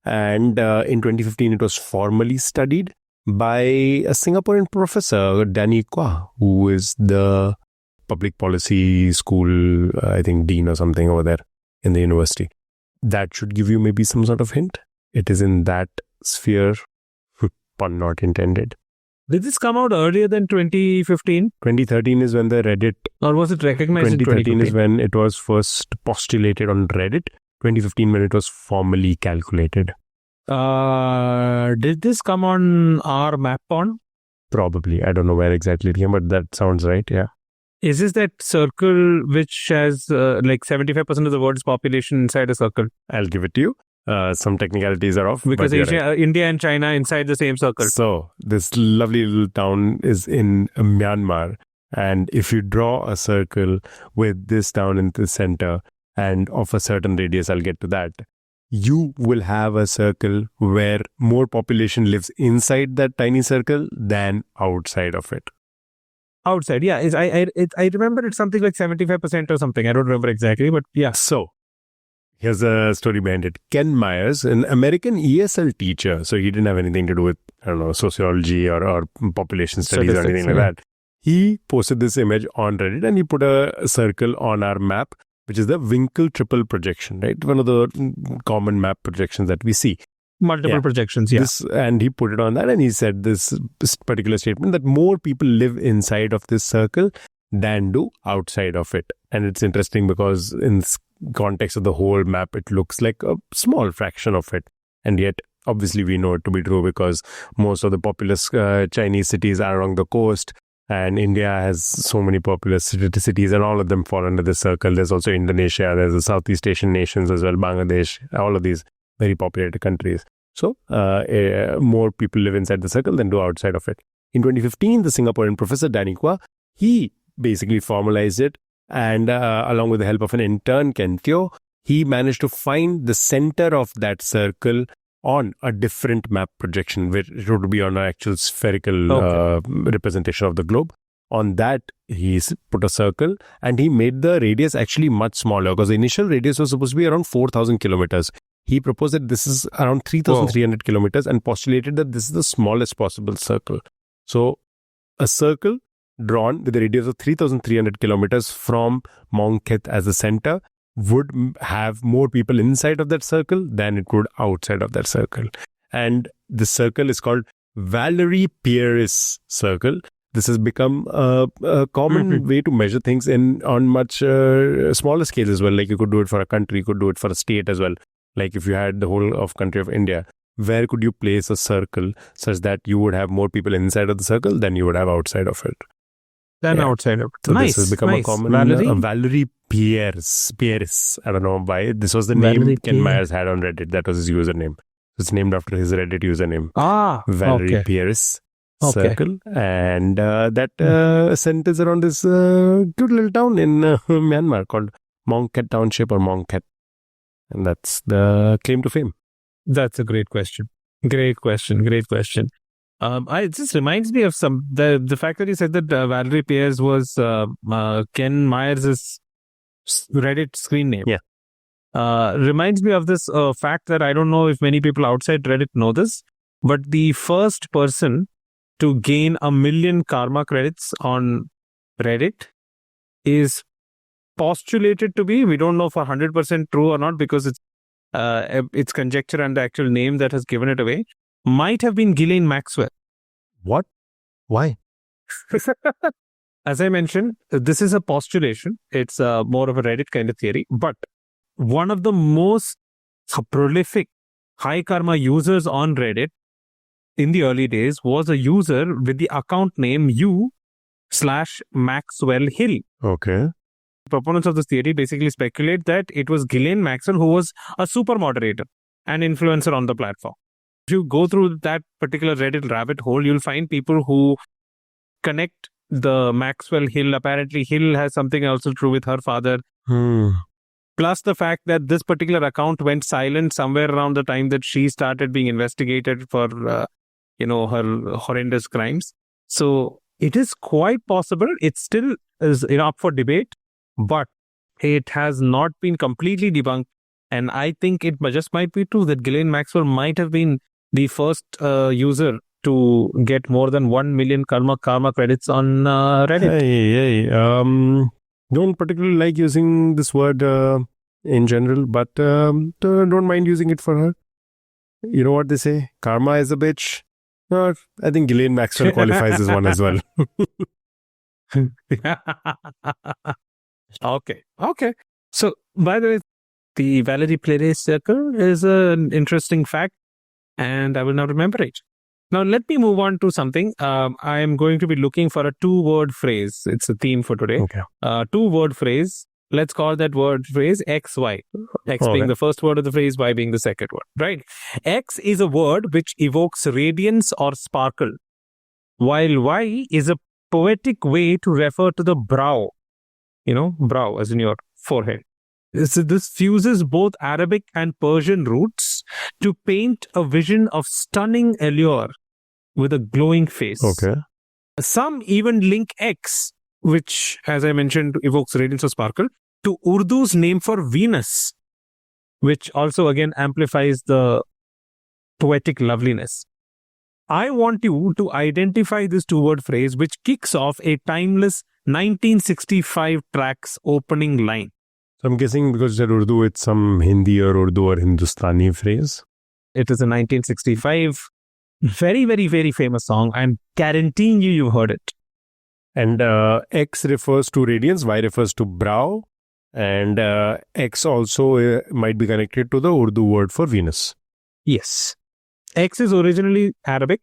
B: And in 2015, it was formally studied by a Singaporean professor, Danny Kwa, who is the public policy school, I think, dean or something over there in the university. That should give you maybe some sort of hint. It is in that sphere, pun not intended.
A: Did this come out earlier than 2015?
B: 2013 is when the Reddit...
A: Or was it recognized in
B: 2013 is when it was first postulated on Reddit. 2015 when it was formally calculated.
A: Did this come on our map pond?
B: Probably. I don't know where exactly it came, but that sounds right, yeah.
A: Is this that circle which has like 75% of the world's population inside a circle?
B: I'll give it to you. Some technicalities are off.
A: Because
B: but you're right.
A: India and China inside the same circle.
B: So this lovely little town is in Myanmar. And if you draw a circle with this town in the center and of a certain radius, I'll get to that, you will have a circle where more population lives inside that tiny circle than outside of it.
A: Outside, yeah. I remember it's something like 75% or something. I don't remember exactly, but yeah.
B: So here's a story behind it. Ken Myers, an American ESL teacher, so he didn't have anything to do with, I don't know, sociology or population studies or anything like that. He posted this image on Reddit and he put a circle on our map, which is the Winkle triple projection, right? One of the common map projections that we see.
A: Multiple projections, yeah.
B: And he put it on that and he said this particular statement that more people live inside of this circle than do outside of it. And it's interesting because in this context of the whole map, it looks like a small fraction of it. And yet, obviously, we know it to be true because most of the populous Chinese cities are along the coast. And India has so many populous cities and all of them fall under this circle. There's also Indonesia, there's the Southeast Asian nations as well, Bangladesh, all of these very populated countries. So more people live inside the circle than do outside of it. In 2015, the Singaporean professor Danny Kwa, he basically formalized it. And along with the help of an intern, Ken Teo, he managed to find the center of that circle on a different map projection, which would be on an actual spherical representation of the globe. On that, he put a circle and he made the radius actually much smaller because the initial radius was supposed to be around 4,000 kilometers. He proposed that this is around 3,300 kilometers and postulated that this is the smallest possible circle. So, a circle drawn with a radius of 3,300 kilometers from Mong Khet as the center would have more people inside of that circle than it would outside of that circle. And the circle is called Valerie Pieris circle. This has become a common way to measure things on much smaller scales as well. Like you could do it for a country, you could do it for a state as well. Like if you had the whole of country of India, where could you place a circle such that you would have more people inside of the circle than you would have outside of it?
A: Outside of it.
B: So this has become a common Valerie Pieris. I don't know why. This was the name Ken Myers had on Reddit. That was his username. It's named after his Reddit username. Valerie Pieris circle. And that centers around this cute little town in Myanmar called Mong Khet Township or Mong Khet. And that's the claim to fame.
A: That's a great question. Great question. It just reminds me of the fact that you said that Valerie Pieris was Ken Myers' Reddit screen name.
B: Yeah.
A: Reminds me of this fact that I don't know if many people outside Reddit know this, but the first person to gain 1 million karma credits on Reddit is postulated to be, we don't know for 100% true or not because it's conjecture and the actual name that has given it away, might have been Ghislaine Maxwell.
B: What? Why?
A: As I mentioned, this is a postulation. It's more of a Reddit kind of theory. But one of the most prolific high karma users on Reddit in the early days was a user with the account name u/Maxwell Hill.
B: Okay.
A: Proponents of this theory basically speculate that it was Ghislaine Maxwell who was a super moderator and influencer on the platform. If you go through that particular Reddit rabbit hole, you'll find people who connect the Maxwell Hill. Apparently, Hill has something also true with her father. Plus the fact that this particular account went silent somewhere around the time that she started being investigated for, her horrendous crimes. So it is quite possible. It still is up for debate, but it has not been completely debunked. And I think it just might be true that Ghislaine Maxwell might have been the first user to get more than 1 million karma credits on Reddit.
B: Don't particularly like using this word in general, but don't mind using it for her. You know what they say? Karma is a bitch. I think Ghislaine Maxwell qualifies as one as well.
A: Okay. So, by the way, the Valerie Pieris circle is an interesting fact, and I will now remember it. Now, let me move on to something. I am going to be looking for a two-word phrase. It's a theme for today.
B: Okay.
A: Two-word phrase. Let's call that word phrase XY. X being the first word of the phrase, Y being the second word, right? X is a word which evokes radiance or sparkle, while Y is a poetic way to refer to the brow. Brow as in your forehead. This fuses both Arabic and Persian roots to paint a vision of stunning allure with a glowing face.
B: Okay.
A: Some even link X, which, as I mentioned, evokes radiance or sparkle, to Urdu's name for Venus, which also again amplifies the poetic loveliness. I want you to identify this two-word phrase which kicks off a timeless 1965 track's opening line.
B: So I'm guessing because it's Urdu, it's some Hindi or Urdu or Hindustani phrase.
A: It is a 1965 very, very, very famous song. I'm guaranteeing you've heard it.
B: And X refers to radiance, Y refers to brow, and X also might be connected to the Urdu word for Venus.
A: Yes. X is originally Arabic,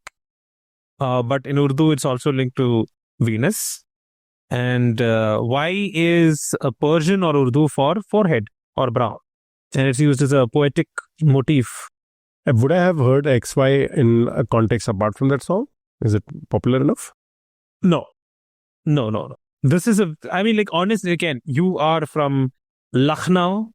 A: but in Urdu it's also linked to Venus. And Y is a Persian or Urdu for forehead or brow. And it's used as a poetic motif.
B: Would I have heard XY in a context apart from that song? Is it popular enough?
A: No. This is honestly, again, you are from Lucknow.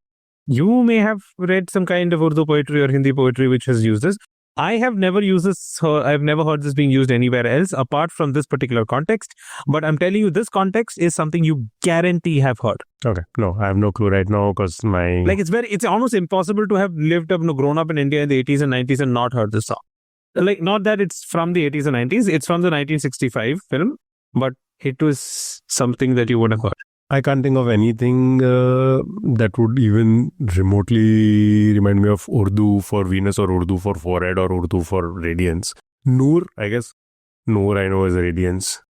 A: You may have read some kind of Urdu poetry or Hindi poetry which has used this. I have never used this. I've never heard this being used anywhere else apart from this particular context. But I'm telling you, this context is something you guarantee have heard.
B: Okay. No, I have no clue right now because
A: it's almost impossible to have grown up in India in the 80s and 90s and not heard this song. Not that it's from the 80s and 90s. It's from the 1965 film, but it was something that you would have heard.
B: I can't think of anything that would even remotely remind me of Urdu for Venus or Urdu for forehead or Urdu for radiance. Noor, I guess. Noor, I know, is radiance.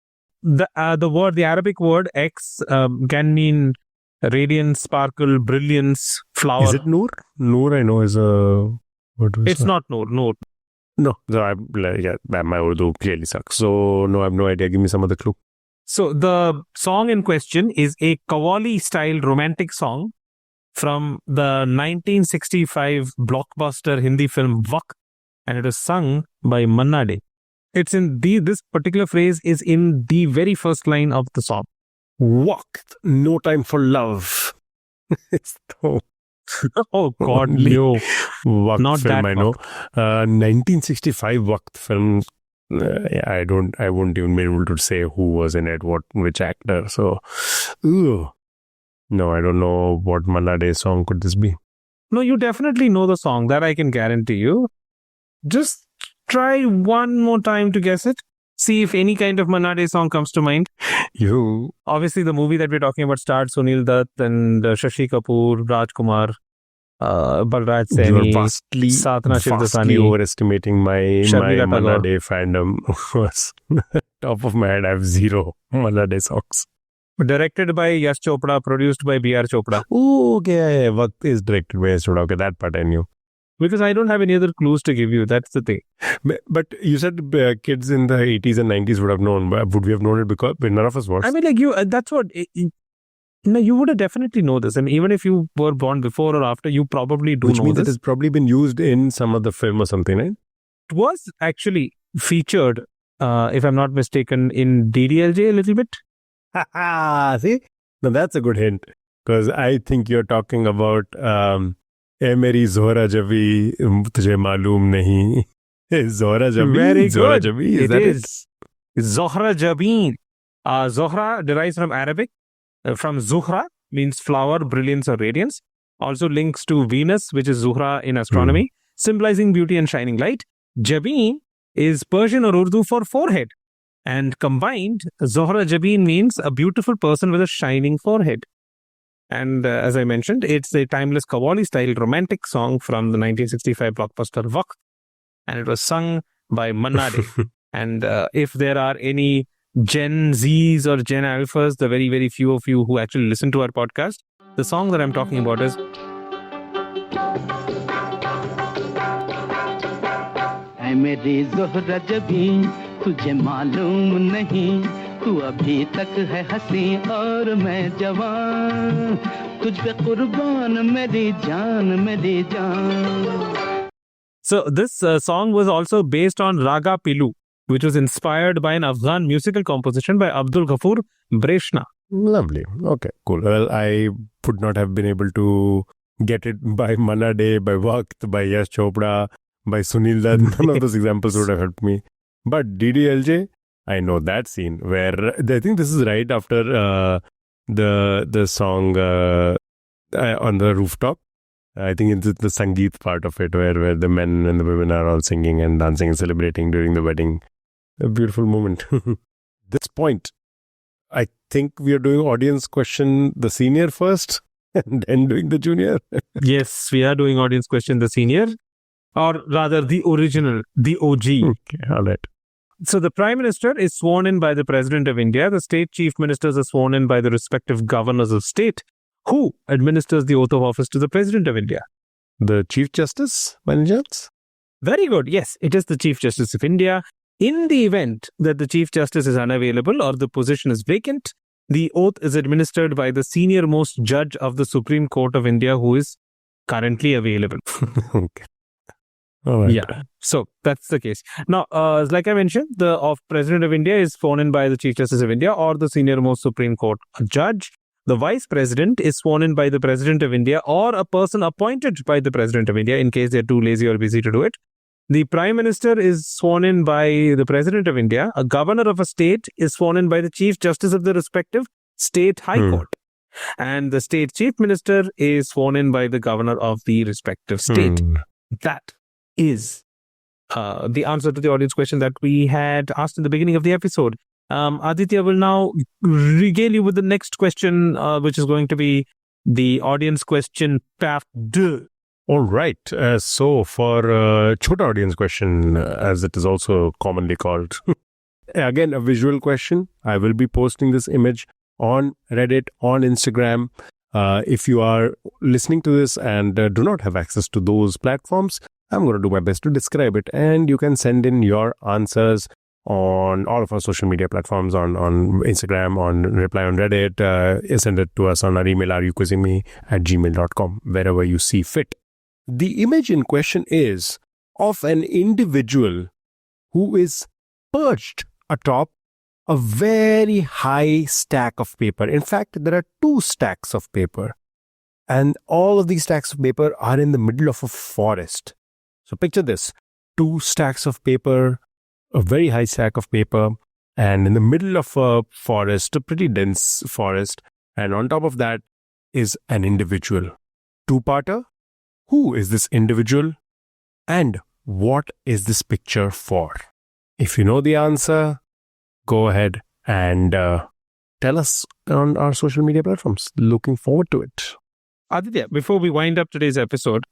A: The Arabic word X can mean radiance, sparkle, brilliance, flower.
B: Is it Noor? Noor, I know, is a...
A: It's not Noor. Noor.
B: No, so my Urdu clearly sucks. So, no, I have no idea. Give me some other clue.
A: So the song in question is a Qawwali-style romantic song from the 1965 blockbuster Hindi film Waqt, and it is sung by Manna Dey. It's in this particular phrase is in the very first line of the song.
B: Waqt, no time for love. It's so...
A: Oh God, no.
B: Waqt
A: Not
B: film,
A: that
B: I know. 1965 Waqt film. I wouldn't even be able to say who was in it, which actor. So, no, I don't know what Manna Dey's song could this be.
A: No, you definitely know the song. That I can guarantee you. Just try one more time to guess it. See if any kind of Manna Dey song comes to mind. Obviously, the movie that we're talking about starred Sunil Dutt and Shashi Kapoor, Rajkumar, Balraj Saini, Satna
B: vastly overestimating my Manna Dey fandom. Top of my head, I have zero Manna Dey songs.
A: Directed by Yash Chopra, produced by B.R. Chopra.
B: Oh, okay. What is directed by Yash Chopra? Okay, that part I knew.
A: Because I don't have any other clues to give you. That's the thing.
B: But you said kids in the 80s and 90s would have known. Would we have known it because none of us was?
A: I mean, that's what... you would have definitely know this. And even if you were born before or after, you probably do know this.
B: Which means it has probably been used in some other film or something, right?
A: It was actually featured, if I'm not mistaken, in DDLJ a little bit.
B: See? Now that's a good hint. Because I think you're talking about "Ae Meri Zohra Jabi Tujhe Maloom Nahi." Zohra Jabi.
A: Very
B: Zohra
A: good.
B: Jabi.
A: It is. Zohra Jabin. Zohra derives from Arabic. From Zuhra, means flower, brilliance or radiance. Also links to Venus, which is Zuhra in astronomy, symbolizing beauty and shining light. Jabin is Persian or Urdu for forehead. And combined, Zohra Jabin means a beautiful person with a shining forehead. And as I mentioned, it's a timeless Qawwali-style romantic song from the 1965 blockbuster Waqt. And it was sung by Manna Dey. And if there are any Gen Zs or Gen Alphas, the very, very few of you who actually listen to our podcast, the song that I'm talking about is
C: ऐ मेरी ज़ोहरा जबी तुझे मालूम नहीं तू अभी तक है हंसी और मैं जवान तुझ पे कुर्बान मेरी जान
A: So this song was also based on Raga Pilu, which was inspired by an Afghan musical composition by Abdul Ghafoor Breshna.
B: Lovely. Okay, cool. Well, I would not have been able to get it by Manna Day, by Waqt, by Yash Chopra, by Sunil Dutt. None of those examples would have helped me. But DDLJ, I know that scene where I think this is right after the song on the rooftop. I think it's the Sangeet part of it where the men and the women are all singing and dancing and celebrating during the wedding. A beautiful moment. This point, I think we are doing audience question the senior first and then doing the junior.
A: Yes, we are doing audience question the senior, or rather the original, the OG.
B: Okay, all right.
A: So the Prime Minister is sworn in by the President of India. The state chief ministers are sworn in by the respective governors of state. Who administers the oath of office to the President of India?
B: The Chief Justice, by any chance?
A: Very good. Yes, it is the Chief Justice of India. In the event that the Chief Justice is unavailable or the position is vacant, the oath is administered by the senior most judge of the Supreme Court of India who is currently available.
B: Okay. All right.
A: Yeah, so that's the case. Now, like I mentioned, the President of India is sworn in by the Chief Justice of India or the senior most Supreme Court judge. The Vice President is sworn in by the President of India or a person appointed by the President of India in case they're too lazy or busy to do it. The Prime Minister is sworn in by the President of India. A governor of a state is sworn in by the Chief Justice of the respective state high court. And the state chief minister is sworn in by the governor of the respective state. That is the answer to the audience question that we had asked in the beginning of the episode. Aditya will now regale you with the next question, which is going to be the audience question part 2.
B: All right. So for Chota audience question, as it is also commonly called, again, a visual question. I will be posting this image on Reddit, on Instagram. If you are listening to this and do not have access to those platforms, I'm going to do my best to describe it. And you can send in your answers on all of our social media platforms, on Instagram, on reply on Reddit, send it to us on our email, areyouquizzingme@gmail.com, wherever you see fit. The image in question is of an individual who is perched atop a very high stack of paper. In fact, there are 2 stacks of paper. And all of these stacks of paper are in the middle of a forest. So picture this, 2 stacks of paper, a very high stack of paper, and in the middle of a forest, a pretty dense forest, and on top of that is an individual. 2-parter, who is this individual and what is this picture for? If you know the answer, go ahead and tell us on our social media platforms. Looking forward to it.
A: Aditya, before we wind up today's episode,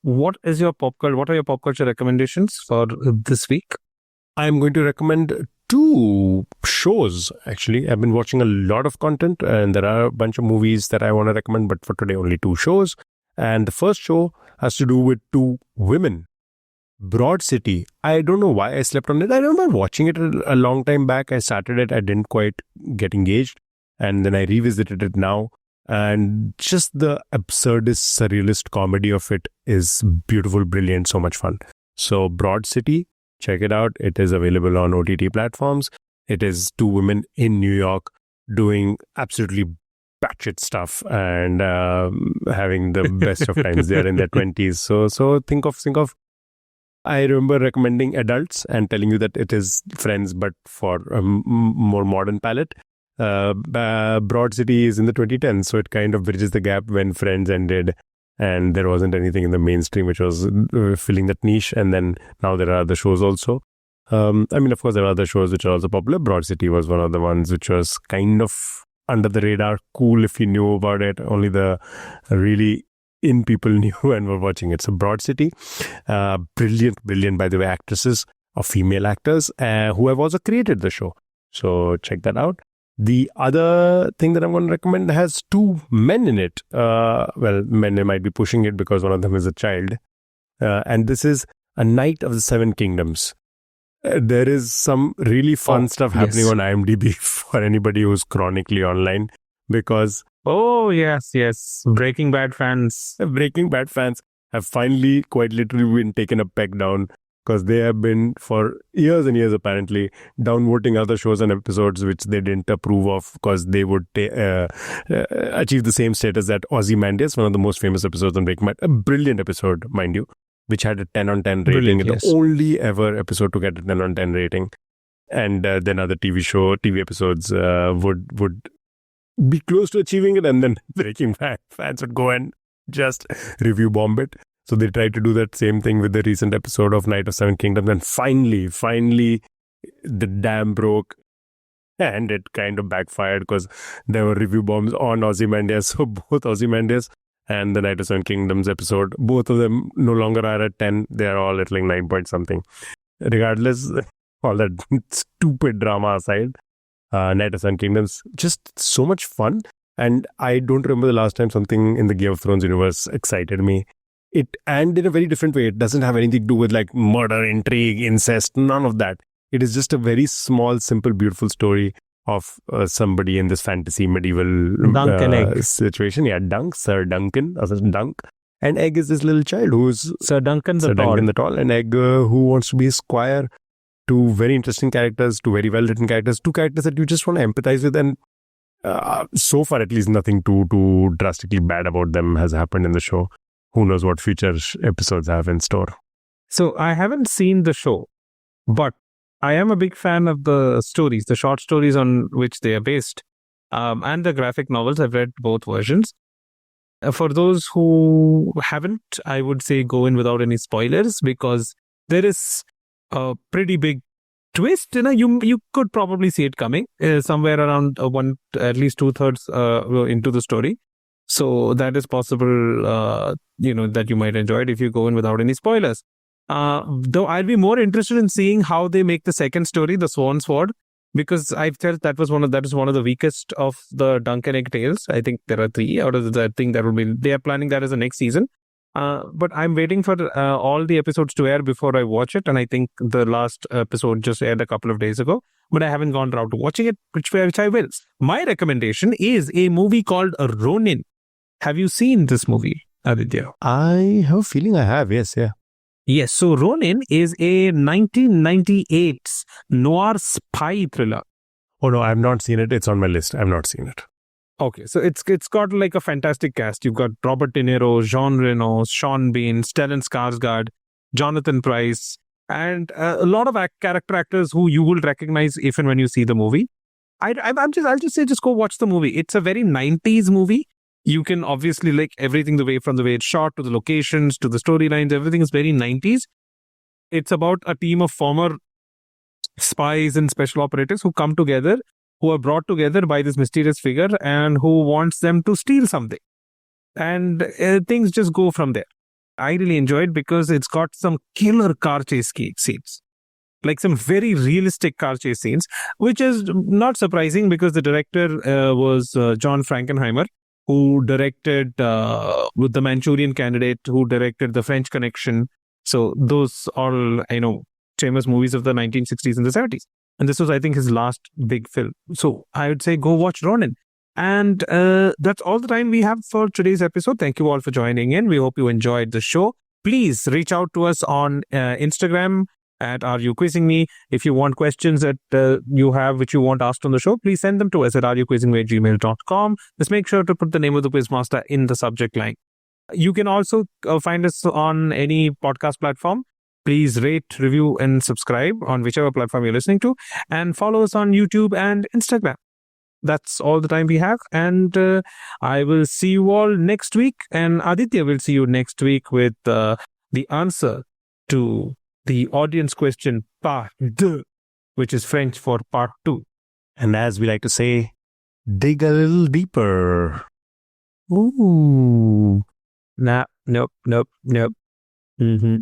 A: what are your pop culture recommendations for this week?
B: I'm going to recommend 2 shows, actually. I've been watching a lot of content and there are a bunch of movies that I want to recommend, but for today, only 2 shows. And the first show has to do with 2 women. Broad City. I don't know why I slept on it. I remember watching it a long time back. I started it. I didn't quite get engaged. And then I revisited it now. And just the absurdist, surrealist comedy of it is beautiful, brilliant, so much fun. So Broad City, check it out. It is available on OTT platforms. It is 2 women in New York doing absolutely batshit stuff and having the best of times. They are in their 20s. So think of. I remember recommending adults and telling you that it is Friends, but for a more modern palette. Broad City is in the 2010s, so it kind of bridges the gap when Friends ended and there wasn't anything in the mainstream which was filling that niche. And then now there are other shows also. Of course, there are other shows which are also popular. Broad City was one of the ones which was kind of under the radar, cool if you knew about it. Only the really in people knew and were watching it. So Broad City, brilliant, by the way, actresses or female actors who have also created the show. So check that out. The other thing that I'm going to recommend has 2 men in it. Men, they might be pushing it because one of them is a child. And this is A Knight of the Seven Kingdoms. there is some really fun stuff happening
A: yes.
B: on IMDb for anybody who's chronically online, because
A: Oh, yes. Breaking Bad fans.
B: Breaking Bad fans have finally quite literally been taken a peg down, because they have been for years and years apparently downvoting other shows and episodes which they didn't approve of, because they would achieve the same status that Ozymandias, one of the most famous episodes on Breaking Bad, a brilliant episode, mind you, which had a 10 on 10 rating.
A: Brilliant, yes.
B: The only ever episode to get a 10 on 10 rating. And then other TV episodes would be close to achieving it, and then Breaking Bad fans would go and just review bomb it. So they tried to do that same thing with the recent episode of Night of Seven Kingdoms, and finally the dam broke, and it kind of backfired because there were review bombs on Ozymandias. So both Ozymandias and the Night of Seven Kingdoms episode, both of them no longer are at 10. They are all at like 9 point something. Regardless, all that stupid drama aside, Night of Seven Kingdoms, just so much fun. And I don't remember the last time something in the Game of Thrones universe excited me. And in a very different way. It doesn't have anything to do with like murder, intrigue, incest, none of that. It is just a very small, simple, beautiful story of somebody in this fantasy medieval
A: Dunk and Egg
B: situation. Yeah, Sir Duncan, Dunk. And Egg is this little child who's
A: Sir Duncan the
B: Tall. And Egg who wants to be a squire. Two very interesting characters, two very well written characters, two characters that you just want to empathize with. And so far, at least, nothing too drastically bad about them has happened in the show. Who knows what future episodes have in store.
A: So I haven't seen the show, but I am a big fan of the stories, the short stories on which they are based, and the graphic novels. I've read both versions. For those who haven't, I would say go in without any spoilers, because there is a pretty big twist. You could probably see it coming somewhere around at least 2/3 into the story. So that is possible, that you might enjoy it if you go in without any spoilers. Though I'll be more interested in seeing how they make the second story, the Swan Sword, because I felt that is one of the weakest of the Dunk and Egg tales. I think there are 3 out of the thing that will be. They are planning that as the next season. But I'm waiting for all the episodes to air before I watch it, and I think the last episode just aired a couple of days ago. But I haven't gone around to watching it, which I will. My recommendation is a movie called Ronin. Have you seen this movie, Aditya?
B: I have a feeling I have, yes, yeah.
A: Yes, so Ronin is a 1998 noir spy thriller.
B: Oh no, I've not seen it. It's on my list. I've not seen it.
A: Okay, so it's got like a fantastic cast. You've got Robert De Niro, Jean Reno, Sean Bean, Stellan Skarsgård, Jonathan Pryce, and a lot of character actors who you will recognize if and when you see the movie. I'll just say go watch the movie. It's a very 90s movie. You can obviously like everything from the way it's shot to the locations to the storylines. Everything is very 90s. It's about a team of former spies and special operatives who come together, who are brought together by this mysterious figure and who wants them to steal something. And things just go from there. I really enjoyed because it's got some killer car chase scenes. Like some very realistic car chase scenes, which is not surprising because the director was John Frankenheimer, who directed with The Manchurian Candidate, who directed The French Connection. So those all, famous movies of the 1960s and the 70s. And this was, I think, his last big film. So I would say go watch Ronin. And that's all the time we have for today's episode. Thank you all for joining in. We hope you enjoyed the show. Please reach out to us on Instagram at Are You Quizzing Me? If you want questions that you have which you want asked on the show, please send them to us at areyouquizzingme@gmail.com. Just make sure to put the name of the Quizmaster in the subject line. You can also find us on any podcast platform. Please rate, review, and subscribe on whichever platform you're listening to, and follow us on YouTube and Instagram. That's all the time we have, and I will see you all next week, and Aditya will see you next week with the answer to the audience question part 2, which is French for part 2.
B: And as we like to say, dig a little deeper.
A: Ooh. Nope. Mm-hmm.